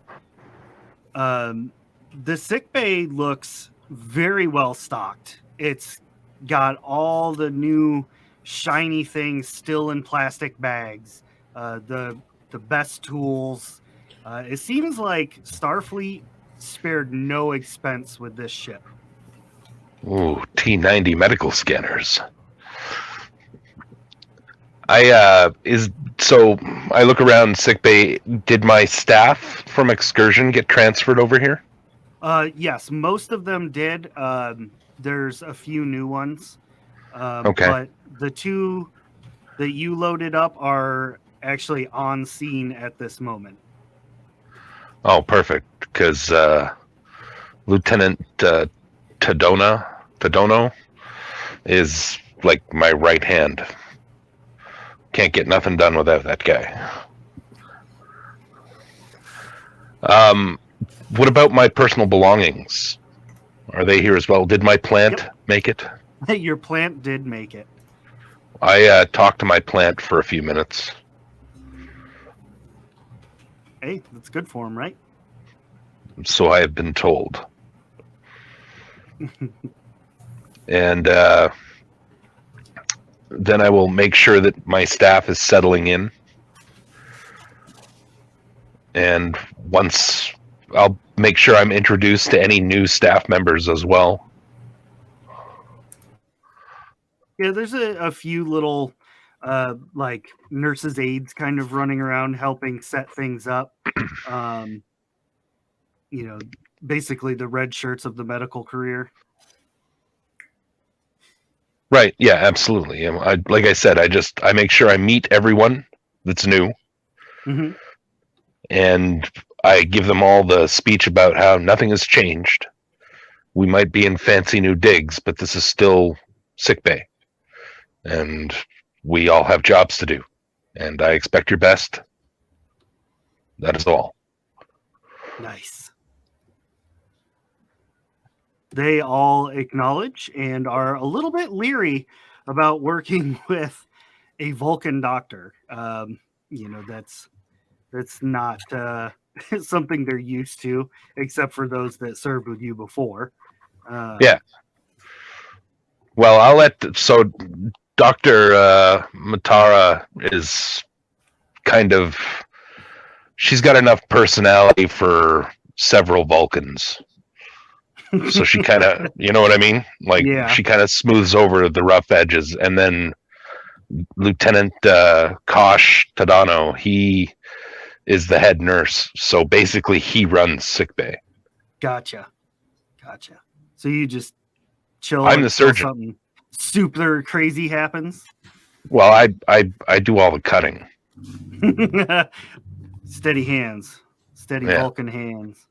The sick bay looks very well stocked. It's got all the new shiny things still in plastic bags. The best tools. It seems like Starfleet spared no expense with this ship. Ooh, T90 medical scanners. I look around sickbay. Did my staff from Excursion get transferred over here? Yes, most of them did. There's a few new ones. Okay. But the 2 that you loaded up are actually on scene at this moment. Oh, perfect. Because Lieutenant Tadono is like my right hand. Can't get nothing done without that guy. What about my personal belongings? Are they here as well? Did my plant make it? Your plant did make it. I talked to my plant for a few minutes. Hey, that's good for him, right? So I have been told. And then I will make sure that my staff is settling in. And once I'll make sure I'm introduced to any new staff members as well. Yeah, there's a few little like nurses' aides kind of running around helping set things up. Basically the red shirts of the medical career. Right. Yeah, absolutely. Like I said, I make sure I meet everyone that's new. Mm-hmm. And I give them all the speech about how nothing has changed. We might be in fancy new digs, but this is still sickbay. And we all have jobs to do. And I expect your best. That is all. Nice. They all acknowledge and are a little bit leery about working with a Vulcan doctor. That's not something they're used to, except for those that served with you before. Yeah. Well, Dr. Matara is she's got enough personality for several Vulcans. So she kind of, you know what I mean? Like, She kind of smooths over the rough edges. And then Lieutenant Kosh Tadano, he is the head nurse. So basically, he runs sickbay. Gotcha. So you just chill. I'm the surgeon. Something super crazy happens. Well, I do all the cutting. Steady hands, Vulcan hands.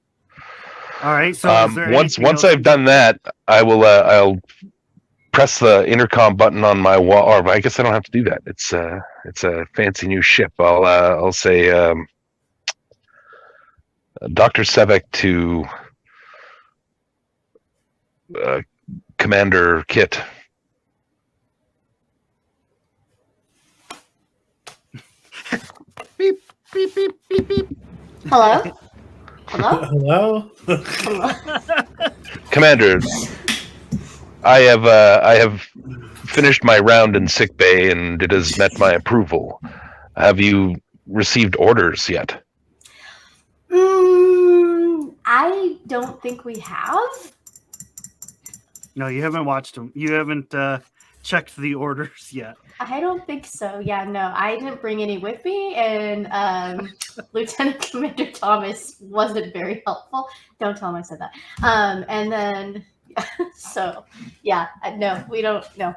All right. So once I've done that, I will I'll press the intercom button on my wall. Or I guess I don't have to do that. It's a fancy new ship. I'll say Dr. Sevek to Commander Kit. Beep beep beep beep beep. Hello? Hello? Hello? Commander, I have finished my round in sickbay and it has met my approval. Have you received orders yet. I don't think we have. No, you haven't watched them. You haven't checked the orders yet. I don't think so. Yeah, no, I didn't bring any with me, and Lieutenant Commander Thomas wasn't very helpful. Don't tell him I said that. And then, so yeah, no, we don't. No,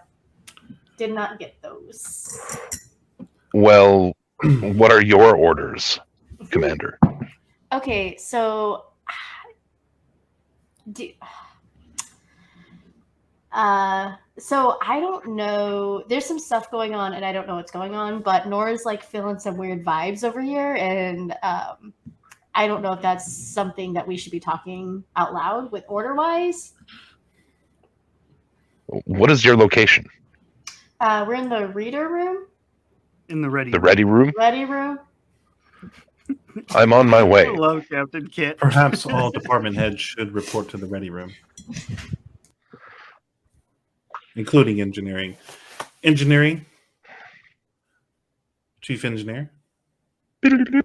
did not get those. Well, what are your orders, Commander? Okay, so so I don't know. There's some stuff going on, and I don't know what's going on. But Nora's like feeling some weird vibes over here, and I don't know if that's something that we should be talking out loud with order wise. What is your location? We're in the reader room. In the ready. The ready room? Ready room. I'm on my way. Hello, Captain Kit. Perhaps all department heads should report to the ready room, including engineering. Engineering, Chief Engineer. This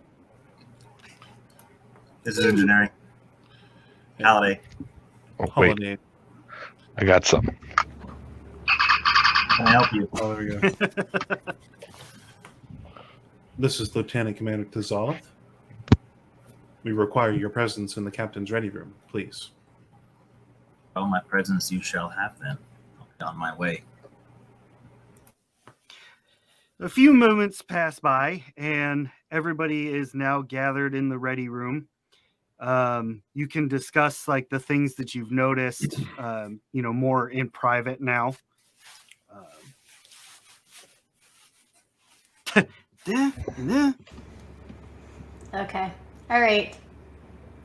is engineering. Holiday. Oh, wait, Holiday. I got some. Can I help you? Oh, there we go. This is Lieutenant Commander Tazaloth. We require your presence in the captain's ready room, please. Oh, my presence you shall have then. I'll be on my way. A few moments pass by, and everybody is now gathered in the ready room. You can discuss like the things that you've noticed, more in private now. Okay. All right.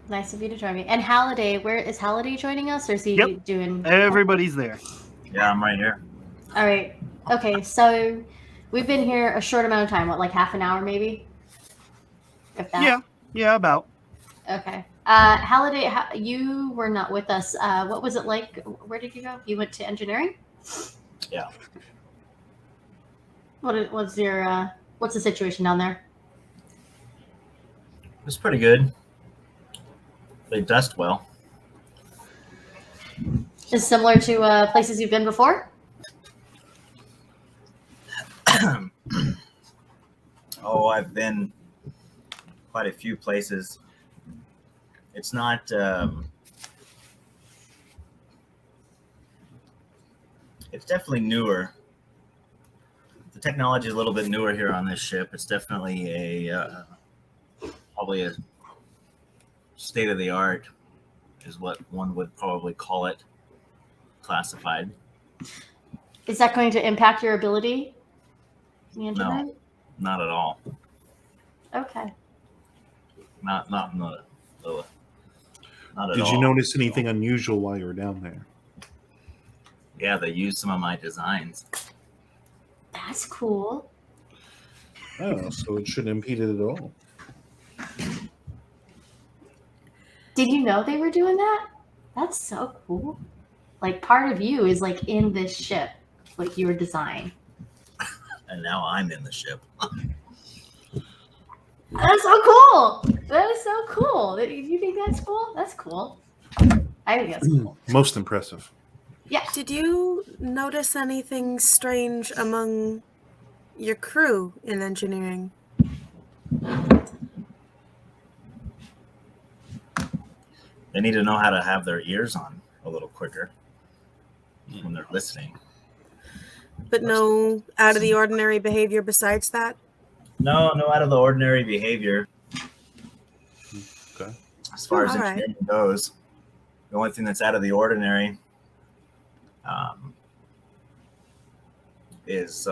Nice of you to join me. And Halliday, where is Halliday joining us, or is he Yep. doing? Everybody's there. Yeah, I'm right here. All right. Okay. So we've been here a short amount of time. What, like half an hour, maybe? If that. Yeah, about. Okay. Halliday, you were not with us. What was it like? Where did you go? You went to engineering? Yeah. What's the situation down there? It was pretty good. They dust well. Is similar to places you've been before? Oh, I've been quite a few places. It's not it's definitely newer. The technology is a little bit newer here on this ship. It's definitely probably a state of the art is what one would probably call it, classified. Is that going to impact your ability in engineering? No, not at all. Okay. Not at Did all. you notice anything unusual while you were down there? Yeah, they used some of my designs. That's cool. Oh, so it shouldn't impede it at all. Did you know they were doing that? That's so cool. Like part of you is like in this ship, like your design. And now I'm in the ship. That's so cool. That is so cool. You think that's cool? That's cool. I think that's cool. Most impressive. Yeah. Did you notice anything strange among your crew in engineering? They need to know how to have their ears on a little quicker when they're listening. But no out of the ordinary behavior besides that? No out of the ordinary behavior. Okay. As far as All right. engineering goes, the only thing that's out of the ordinary is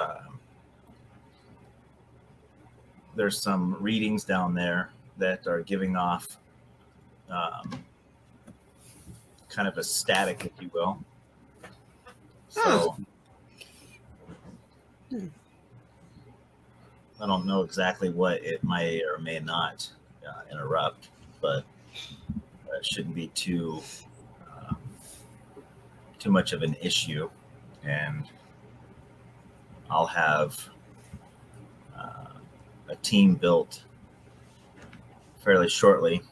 there's some readings down there that are giving off kind of a static, if you will. So I don't know exactly what it may or may not interrupt, but it shouldn't be too much of an issue. And I'll have a team built fairly shortly,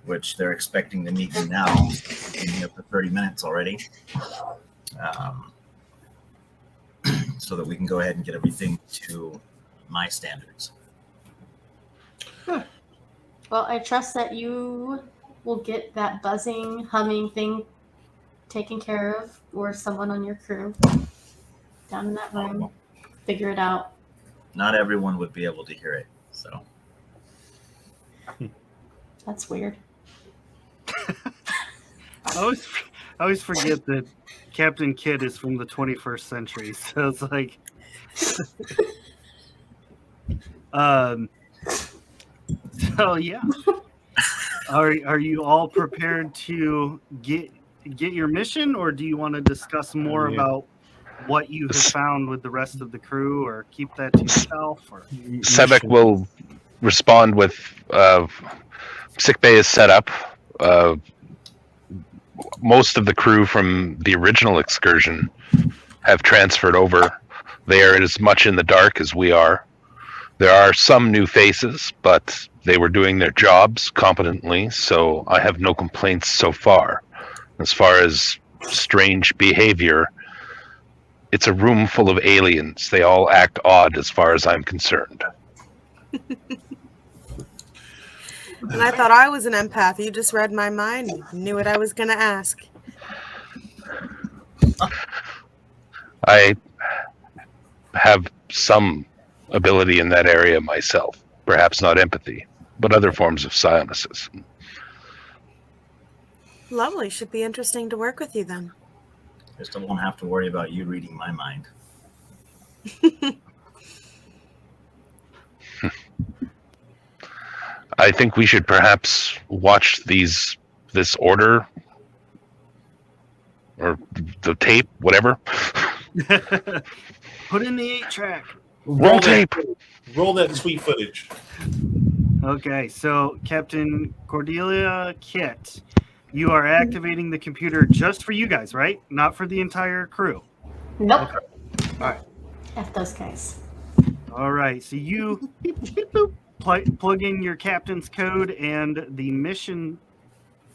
which they're expecting to meet me now. It's been up to 30 minutes already. So that we can go ahead and get everything to my standards. Well, I trust that you will get that buzzing, humming thing taken care of, or someone on your crew down in that room. Figure it out. Not everyone would be able to hear it, so. That's weird. I always forget that Captain Kidd is from the 21st century, so it's like, so yeah. Are you all prepared to get your mission, or do you want to discuss more about what you have found with the rest of the crew, or keep that to yourself? Or Sebek will respond with sick bay is set up. Most of the crew from the original excursion have transferred over. They are as much in the dark as we are. There are some new faces, but they were doing their jobs competently, so I have no complaints so far. As far as strange behavior, it's a room full of aliens. They all act odd as far as I'm concerned. And I thought I was an empath. You just read my mind. You knew what I was going to ask. I have some ability in that area myself. Perhaps not empathy, but other forms of psionicis. Lovely. Should be interesting to work with you then. Just won't have to worry about you reading my mind. I think we should perhaps watch this order or the tape, whatever. put in the 8-track. Roll tape. Roll that sweet footage. Okay, so Captain Cordelia Kit, you are activating the computer just for you guys, right? Not for the entire crew. Nope. Okay. All right. F those guys. All right. So you plug in your captain's code, and the mission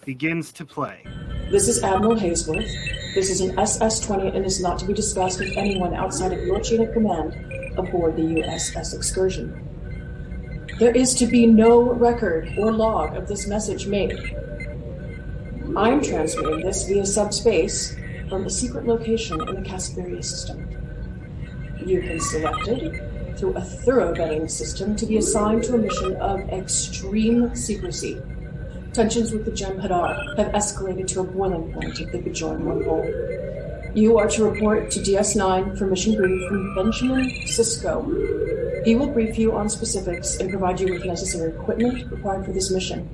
begins to play. This is Admiral Haysworth. This is an SS-20 and is not to be discussed with anyone outside of your chain of command aboard the USS Excursion. There is to be no record or log of this message made. I'm transmitting this via subspace from a secret location in the Casperia system. You've been selected through a thorough vetting system to be assigned to a mission of extreme secrecy. Tensions with the Jem'Hadar have escalated to a boiling point at the Bajoran wormhole. You are to report to DS9 for mission brief from Benjamin Sisko. He will brief you on specifics and provide you with necessary equipment required for this mission.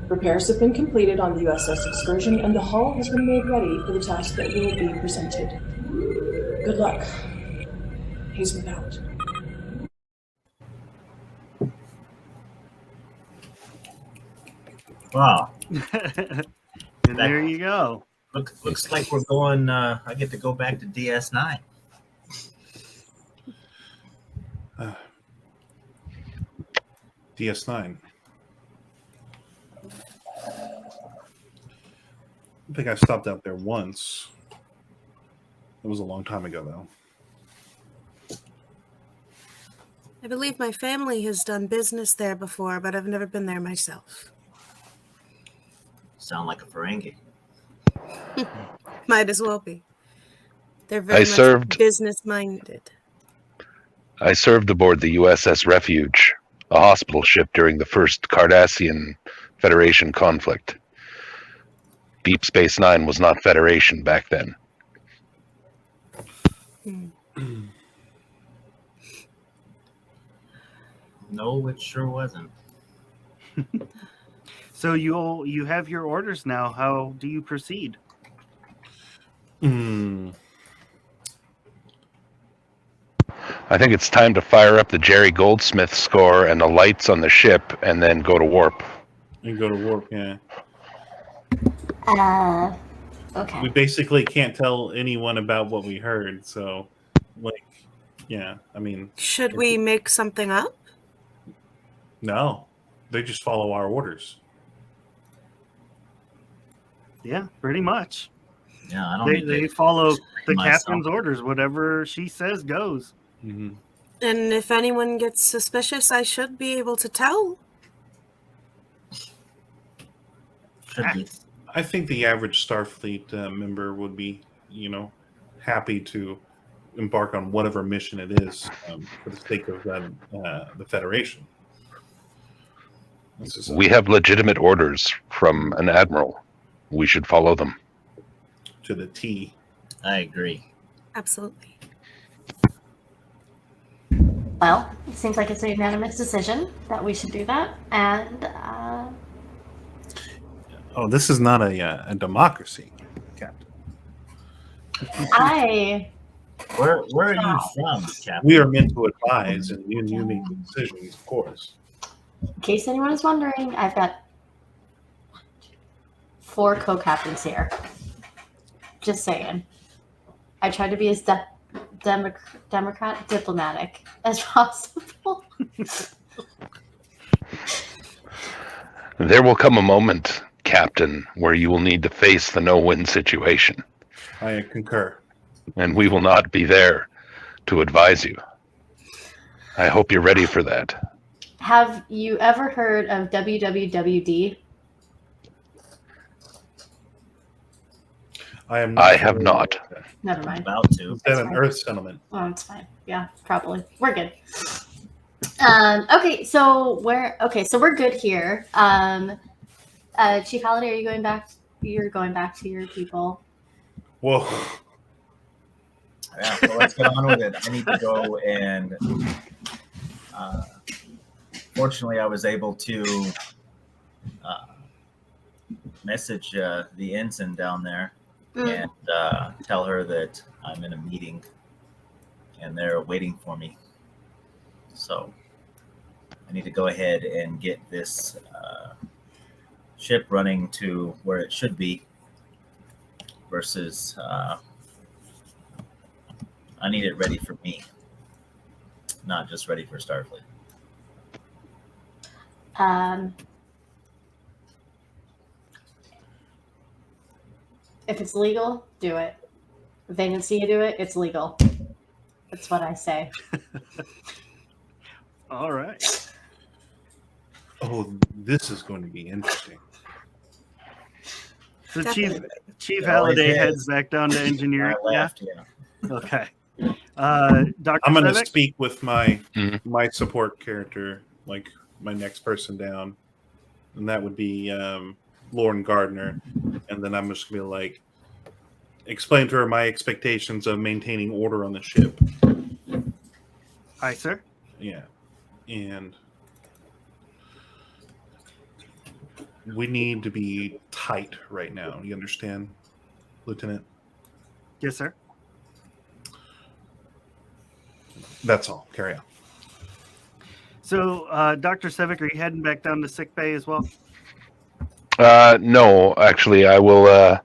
Repairs have been completed on the USS Excursion, and the hull has been made ready for the task that will be presented. Good luck. He's without. Wow. And there you go. Looks like we're going, I get to go back to DS9. DS9. I think I stopped out there once. It was a long time ago, though. I believe my family has done business there before, but I've never been there myself. Sound like a Ferengi. Might as well be. They're very much business-minded. I served aboard the USS Refuge, a hospital ship during the first Cardassian Federation conflict. Deep Space Nine was not Federation back then. No, it sure wasn't. So you have your orders now. How do you proceed? I think it's time to fire up the Jerry Goldsmith score and the lights on the ship and then go to warp. And go to warp, yeah. Okay. We basically can't tell anyone about what we heard, so, like, Yeah, I mean, Should we make something up? no, they just follow our orders. Yeah, pretty much. Yeah, I don't need They to follow explain the myself. captain's orders. Whatever she says goes. Mm-hmm. And if anyone gets suspicious, I should be able to tell. Should be. I think the average Starfleet member would be, happy to embark on whatever mission it is for the sake of the Federation. This is We have legitimate orders from an admiral. We should follow them. to the T. I agree. Absolutely. Well, it seems like it's a unanimous decision that we should do that. And Oh, this is not a democracy, Captain. Where are you from, Captain? We are meant to advise, and you make the decisions, of course. in case anyone is wondering, I've got 4 co-captains here. Just saying. I try to be as democratic, diplomatic as possible. There will come a moment, Captain, where you will need to face the no-win situation, I concur. and we will not be there to advise you. I hope you're ready for that. Have you ever heard of WWWD? I have not. Never mind. About to. Is that an Earth settlement? Oh, it's fine. Yeah, probably. We're good. Okay, so we're good here. Chief Holiday, are you going back? You're going back to your people. Whoa. Yeah, so let's get on with it. I need to go and fortunately I was able to message the ensign down there and tell her that I'm in a meeting and they're waiting for me. So I need to go ahead and get this ship running to where it should be versus I need it ready for me, not just ready for Starfleet. If it's legal, do it. If they can see you do it, it's legal. That's what I say. All right. Oh, this is going to be interesting. So Definitely. Chief It always Halliday is. heads back down to engineering. I left, yeah. Okay. Dr. I'm going to Sevick? speak with my Mhm. my support character, like my next person down, and that would be Lauren Gardner, and then I'm just going to be like explain to her my expectations of maintaining order on the ship. Hi, sir. Yeah, and we need to be tight right now. You understand, Lieutenant? Yes, sir. That's all. Carry on. So, Dr. Sevick, are you heading back down to sick bay as well? No, actually, I will.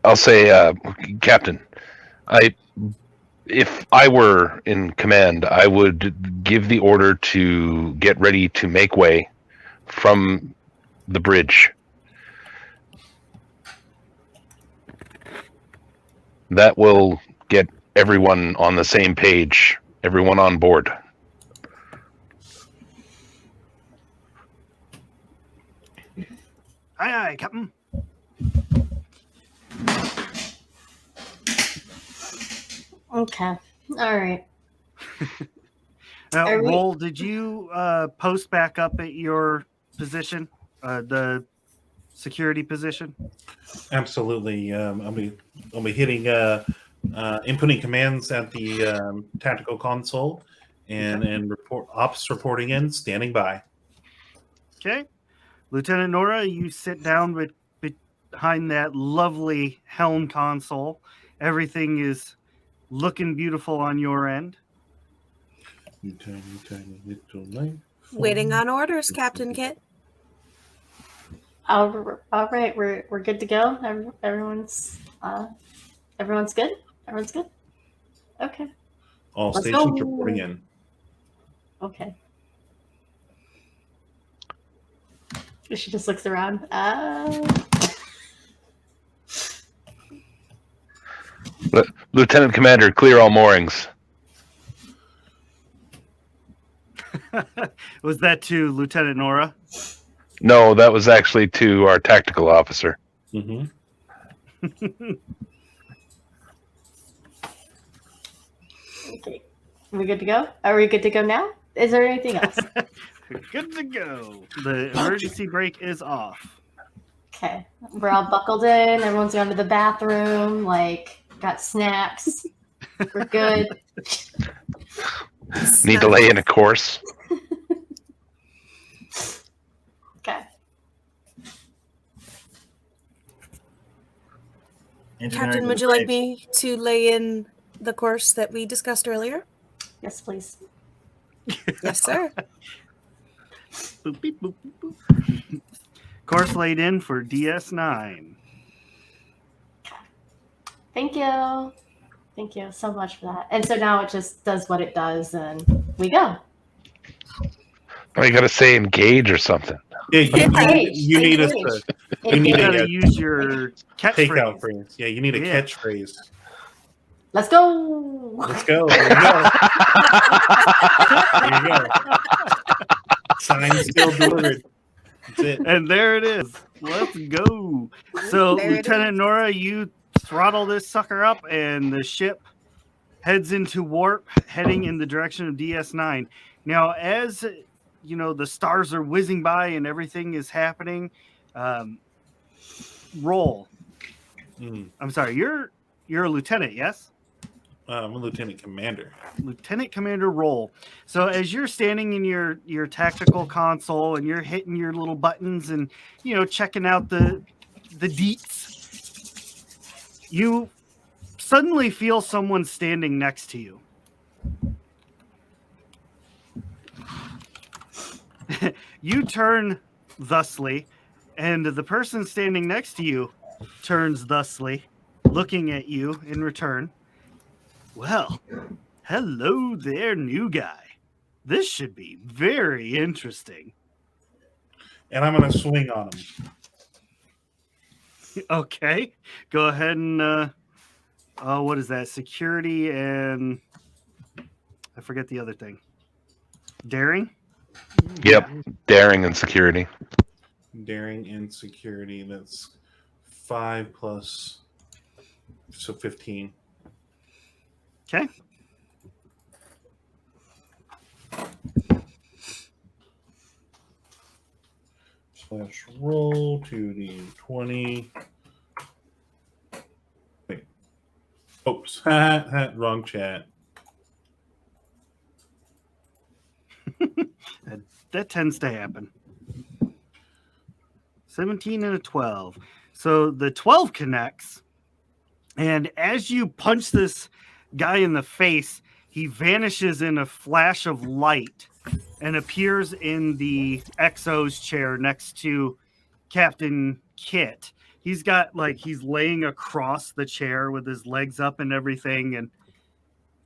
I'll say, Captain, if I were in command, I would give the order to get ready to make way from the bridge. That will get everyone on the same page, everyone on board. Aye, Captain. Okay. All right. Now, Are we- Roll, did you post back up at your position, the security position? Absolutely. I'll be hitting inputting commands at the tactical console and report ops reporting in, standing by. Okay. Lieutenant Nora, you sit down behind that lovely helm console. Everything is looking beautiful on your end. You tiny, tiny little light. Waiting on orders, Captain Kit. All right. We're good to go. Everyone's good. Everyone's good? Okay. All Let's stations go. reporting in. Okay. She just looks around. Lieutenant Commander, clear all moorings. Was that to Lieutenant Nora? No, that was actually to our tactical officer. Mm-hmm. Okay. Are we good to go? Are we good to go now? Is there anything else? Good to go. The emergency brake is off. Okay. We're all buckled in. Everyone's going to the bathroom. Like, got snacks. We're good. Need to lay in a course. Okay. Captain, would you like me to lay in the course that we discussed earlier? Yes, please. Yes, sir. Boop, beep, boop, boop, boop. Course laid in for DS9. Thank you. Thank you so much for that. And so now it just does what it does, and we go. Oh, you got to say engage or something. Yeah, Engage. you need us Engage. to You need You a gotta use your takeout catchphrase. phrase. Yeah, you need a Yeah. catchphrase. Let's go. Let's go. There you go. There you go. Signed, still delivered. That's it. And there it is. Let's go. So, There it Lieutenant is. Nora, you throttle this sucker up, and the ship heads into warp, heading in the direction of DS9. Now, as you know, the stars are whizzing by and everything is happening. Roll. I'm sorry, you're a lieutenant, yes? I'm a lieutenant commander. Lieutenant Commander roll. So as you're standing in your tactical console and you're hitting your little buttons and checking out the deets, you suddenly feel someone standing next to you. You turn thusly, and the person standing next to you turns thusly, looking at you in return. Well, hello there, new guy. This should be very interesting. And I'm going to swing on him. Okay, go ahead and what is that? Security and I forget the other thing. Daring? Yep, daring and security. Daring and security. That's 5 plus, so 15. Okay. Slash roll 2d20. Wait. Oops. Wrong chat. That tends to happen. 17 and a 12. So the 12 connects, and as you punch this guy in the face, he vanishes in a flash of light and appears in the XO's chair next to Captain Kit. He's laying across the chair with his legs up and everything, and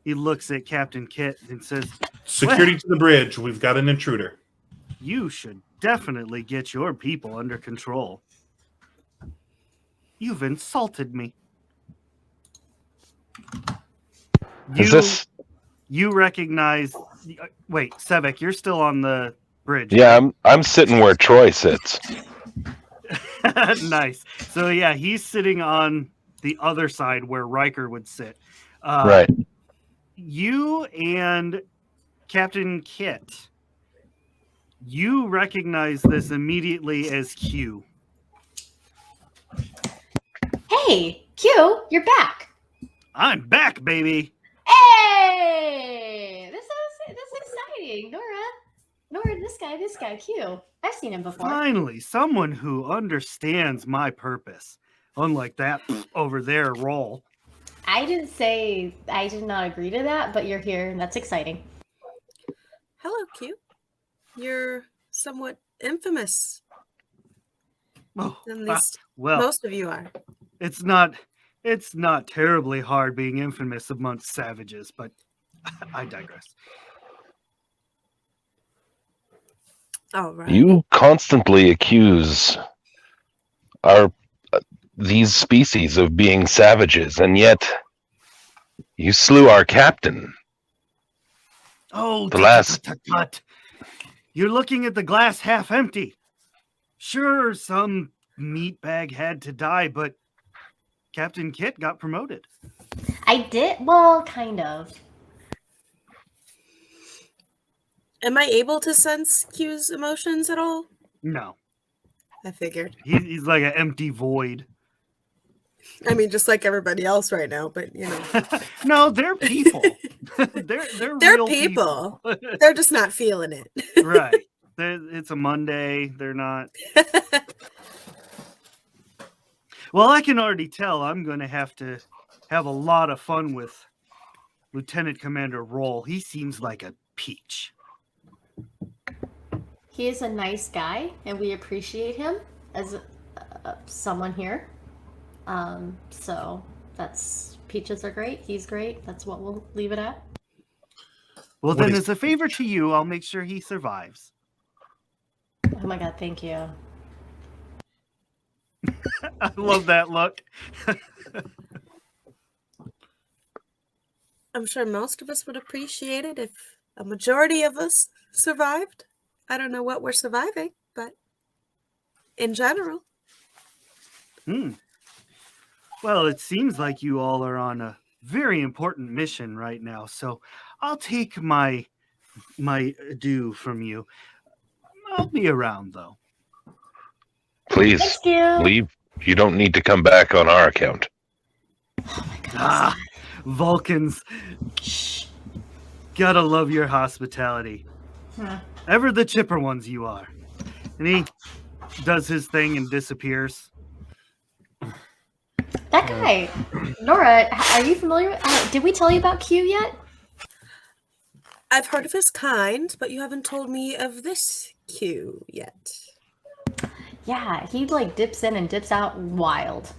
he looks at Captain Kit and says, Security to the bridge. We've got an intruder. "You should definitely get your people under control. You've insulted me." You recognize... Wait, Sevek, you're still on the bridge. Yeah, I'm sitting where Troy sits. Nice. So yeah, he's sitting on the other side where Riker would sit. Right. You and Captain Kit, you recognize this immediately as Q. Hey, Q, you're back. I'm back, baby. Hey, this is exciting, Nora, this guy, Q. I've seen him before. Finally, someone who understands my purpose. Unlike that over there role. I did not agree to that, but you're here, and that's exciting. Hello, Q. You're somewhat infamous. Oh, At least well, most of you are. it's not It's not terribly hard being infamous amongst savages, but I digress. All right. You constantly accuse our these species of being savages, and yet you slew our captain. Oh, The last- tut. You're looking at the glass half empty. Sure, some meatbag had to die, but Captain Kit got promoted. I did. Well, kind of. Am I able to sense Q's emotions at all? No, I figured. he's like an empty void. I mean, just like everybody else right now, but you know. No, they're people. they're They're real people. They're just not feeling it. Right. It's a Monday. They're not. Well, I can already tell I'm going to have a lot of fun with Lieutenant Commander Roll. He seems like a peach. He is a nice guy, and we appreciate him as someone here. So that's peaches are great. He's great. That's what we'll leave it at. Well, What then, is- as a favor to you, I'll make sure he survives. Oh my god, thank you. I love that look. I'm sure most of us would appreciate it if a majority of us survived. I don't know what we're surviving, but in general. Well, it seems like you all are on a very important mission right now, so I'll take my due from you. I'll be around, though. Please Thanks, you. leave. You don't need to come back on our account. Oh my god. Ah, Vulcans. Shh. Gotta love your hospitality. Huh. Ever the chipper ones you are. And he does his thing and disappears. That guy, Nora, are you familiar with? Did we tell you about Q yet? I've heard of his kind, but you haven't told me of this Q yet. Yeah, he like dips in and dips out wild.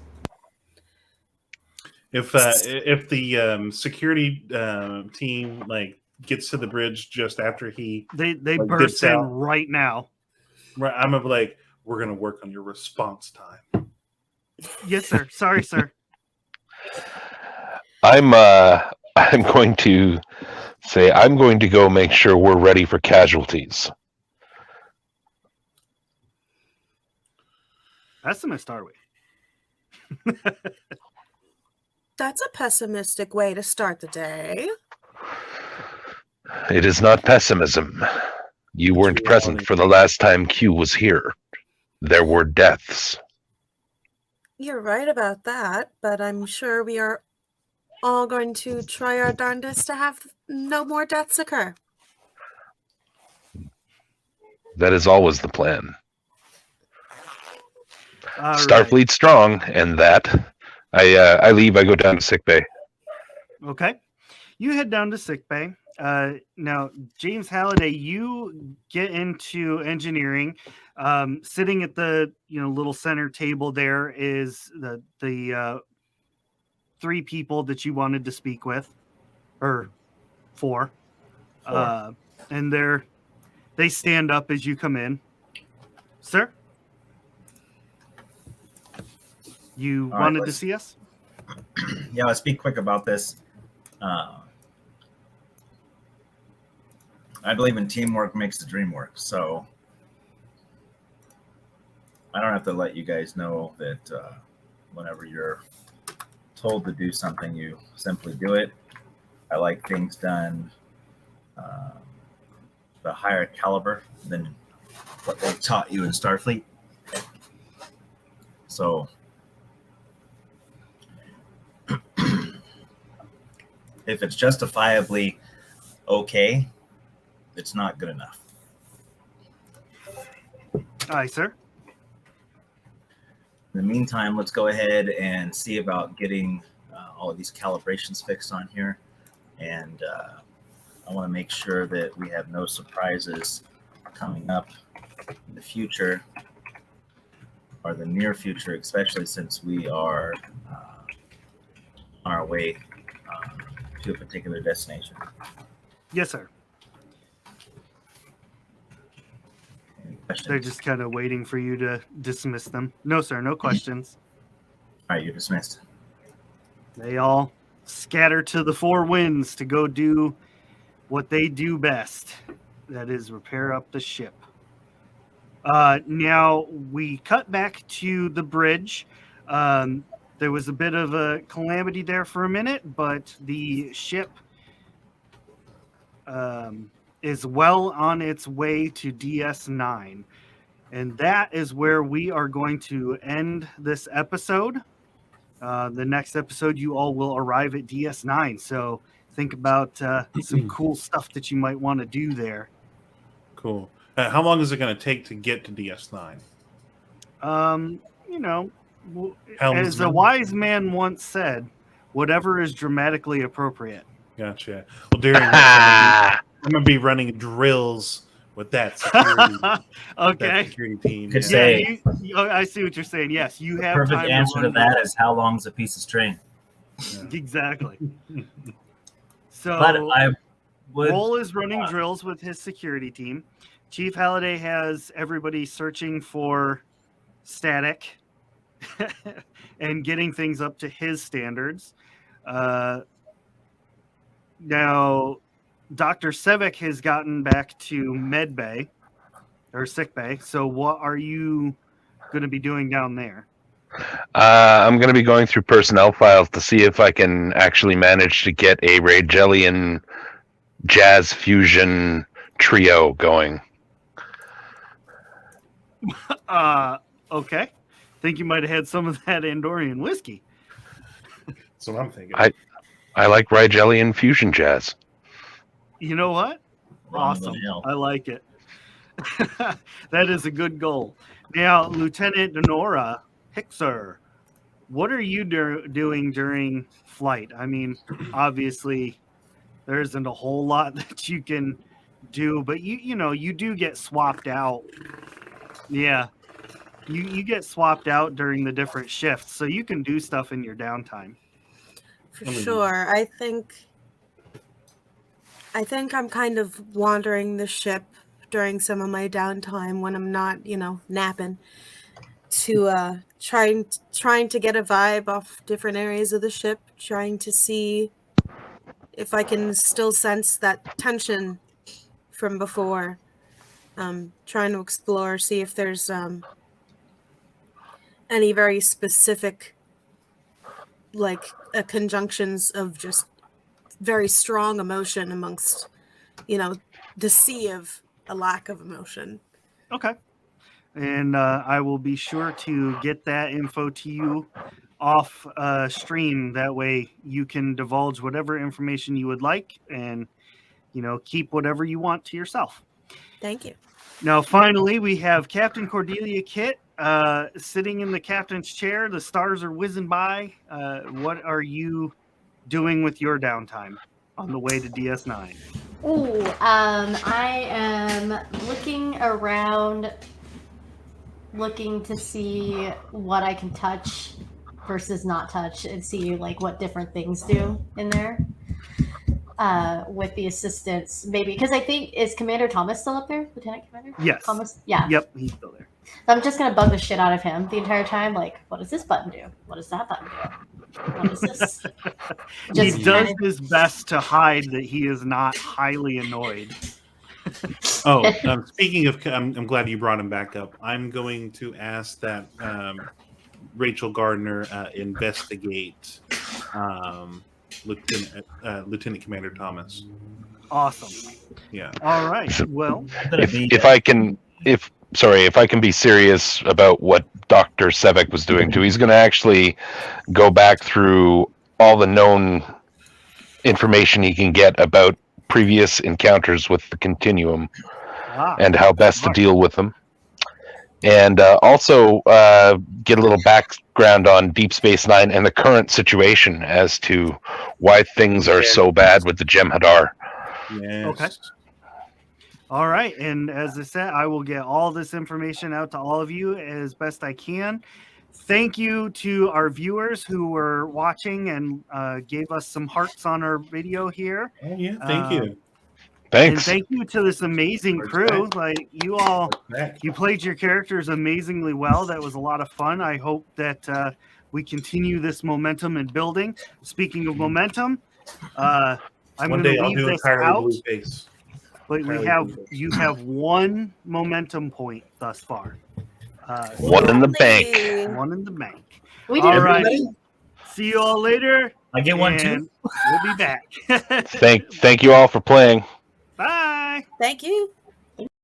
If the security team like gets to the bridge just after he, They Like, burst dips in out. right now. right, I'm gonna be like, we're gonna work on your response time. Yes, sir. Sorry, sir. I'm going to say I'm going to go make sure we're ready for casualties. Pessimist, are we? That's a pessimistic way to start the day. It is not pessimism. You weren't It's present reality. for the last time Q was here. There were deaths. You're right about that, but I'm sure we are all going to try our darndest to have no more deaths occur. That is always the plan. All right. Starfleet strong, and that I leave. I go down to sickbay. Okay. You head down to sickbay. Now, James Halliday, you get into engineering. Sitting at the little center table there is the three people that you wanted to speak with, or four. And they stand up as you come in. Sir, you All right, wanted to let's- see us? Yeah, let's be quick about this. I believe in teamwork makes the dream work. So I don't have to let you guys know that whenever you're told to do something, you simply do it. I like things done the higher caliber than what they taught you in Starfleet. So if it's justifiably okay, it's not good enough. Aye, sir. In the meantime, let's go ahead and see about getting all of these calibrations fixed on here. And I want to make sure that we have no surprises coming up in the future or the near future, especially since we are our way to a particular destination. Yes, sir. Any questions? They're just kind of waiting for you to dismiss them. No, sir, no questions. All right, you're dismissed. They all scatter to the four winds to go do what they do best. That is repair up the ship. Now we cut back to the bridge. There was a bit of a calamity there for a minute, but the ship is well on its way to DS9. And that is where we are going to end this episode. The next episode, you all will arrive at DS9. So think about some cool stuff that you might want to do there. Cool. How long is it going to take to get to DS9? You know, Helmsman? as a wise man once said, whatever is dramatically appropriate. Gotcha. Well, during this, I'm going to be running drills with that security, Okay. that security team. Could yeah. say- I see what you're saying. Yes, you have Perfect time answer to run that drills. is how long's a piece of string? Exactly. So But I would. Roll is running drills with his security team. Chief Halliday has everybody searching for static and getting things up to his standards. Now, Dr. Sevek has gotten back to med bay or sick bay. So what are you going to be doing down there? I'm going to be going through personnel files to see if I can actually manage to get a Ragelian jazz fusion trio going. Okay. Think you might have had some of that Andorian whiskey. That's what I'm thinking. I like Ragelian fusion jazz. You know what? Wrong Awesome. Linnell. I like it. That is a good goal. Now, Lieutenant Denora Hickser, what are you doing during flight? I mean, obviously, there isn't a whole lot that you can do, but you know, you do get swapped out. Yeah. You get swapped out during the different shifts, so you can do stuff in your downtime. For sure. I think I'm kind of wandering the ship during some of my downtime when I'm not, napping, to trying to get a vibe off different areas of the ship, trying to see if I can still sense that tension from before. Trying to explore, see if there's any very specific, conjunctions of just very strong emotion amongst, the sea of a lack of emotion. Okay. And I will be sure to get that info to you off stream. That way you can divulge whatever information you would like and, keep whatever you want to yourself. Thank you. Now, finally, we have Captain Cordelia Kit sitting in the captain's chair. The stars are whizzing by. What are you doing with your downtime on the way to DS9? Ooh, I am looking around, looking to see what I can touch versus not touch, and see what different things do in there. With the assistance, maybe because I think is Commander Thomas still up there, Lieutenant Commander? Yes. Thomas. Yeah. Yep, he's still there. So I'm just gonna bug the shit out of him the entire time. What does this button do? What does that button do? What is this? He Just does kinda- his best to hide that he is not highly annoyed. Oh, speaking of, I'm glad you brought him back up. I'm going to ask that Rachel Gardner investigate Lieutenant Commander Thomas. Awesome. Yeah. All right. Well, If I can be serious about what Dr. Sevek was doing too, he's going to actually go back through all the known information he can get about previous encounters with the Continuum and how best to deal with them. And also get a little background on Deep Space Nine and the current situation as to why things are so bad with the Jem'Hadar. Yes. Okay. All right. And as I said, I will get all this information out to all of you as best I can. thank you to our viewers who were watching and gave us some hearts on our video here. Oh yeah, thank you. And Thanks. thank you to this amazing crew. Like you all, you played your characters amazingly well. That was a lot of fun. I hope that we continue this momentum and building. Speaking of momentum, I'm One going day to I'll leave do a this entirely out. blue face. But you have one momentum point thus far. One in the bank. Lovely. One in the bank. We All did. right. See you all later. I get one too. and we'll be back. Thank you all for playing. Bye. Thank you.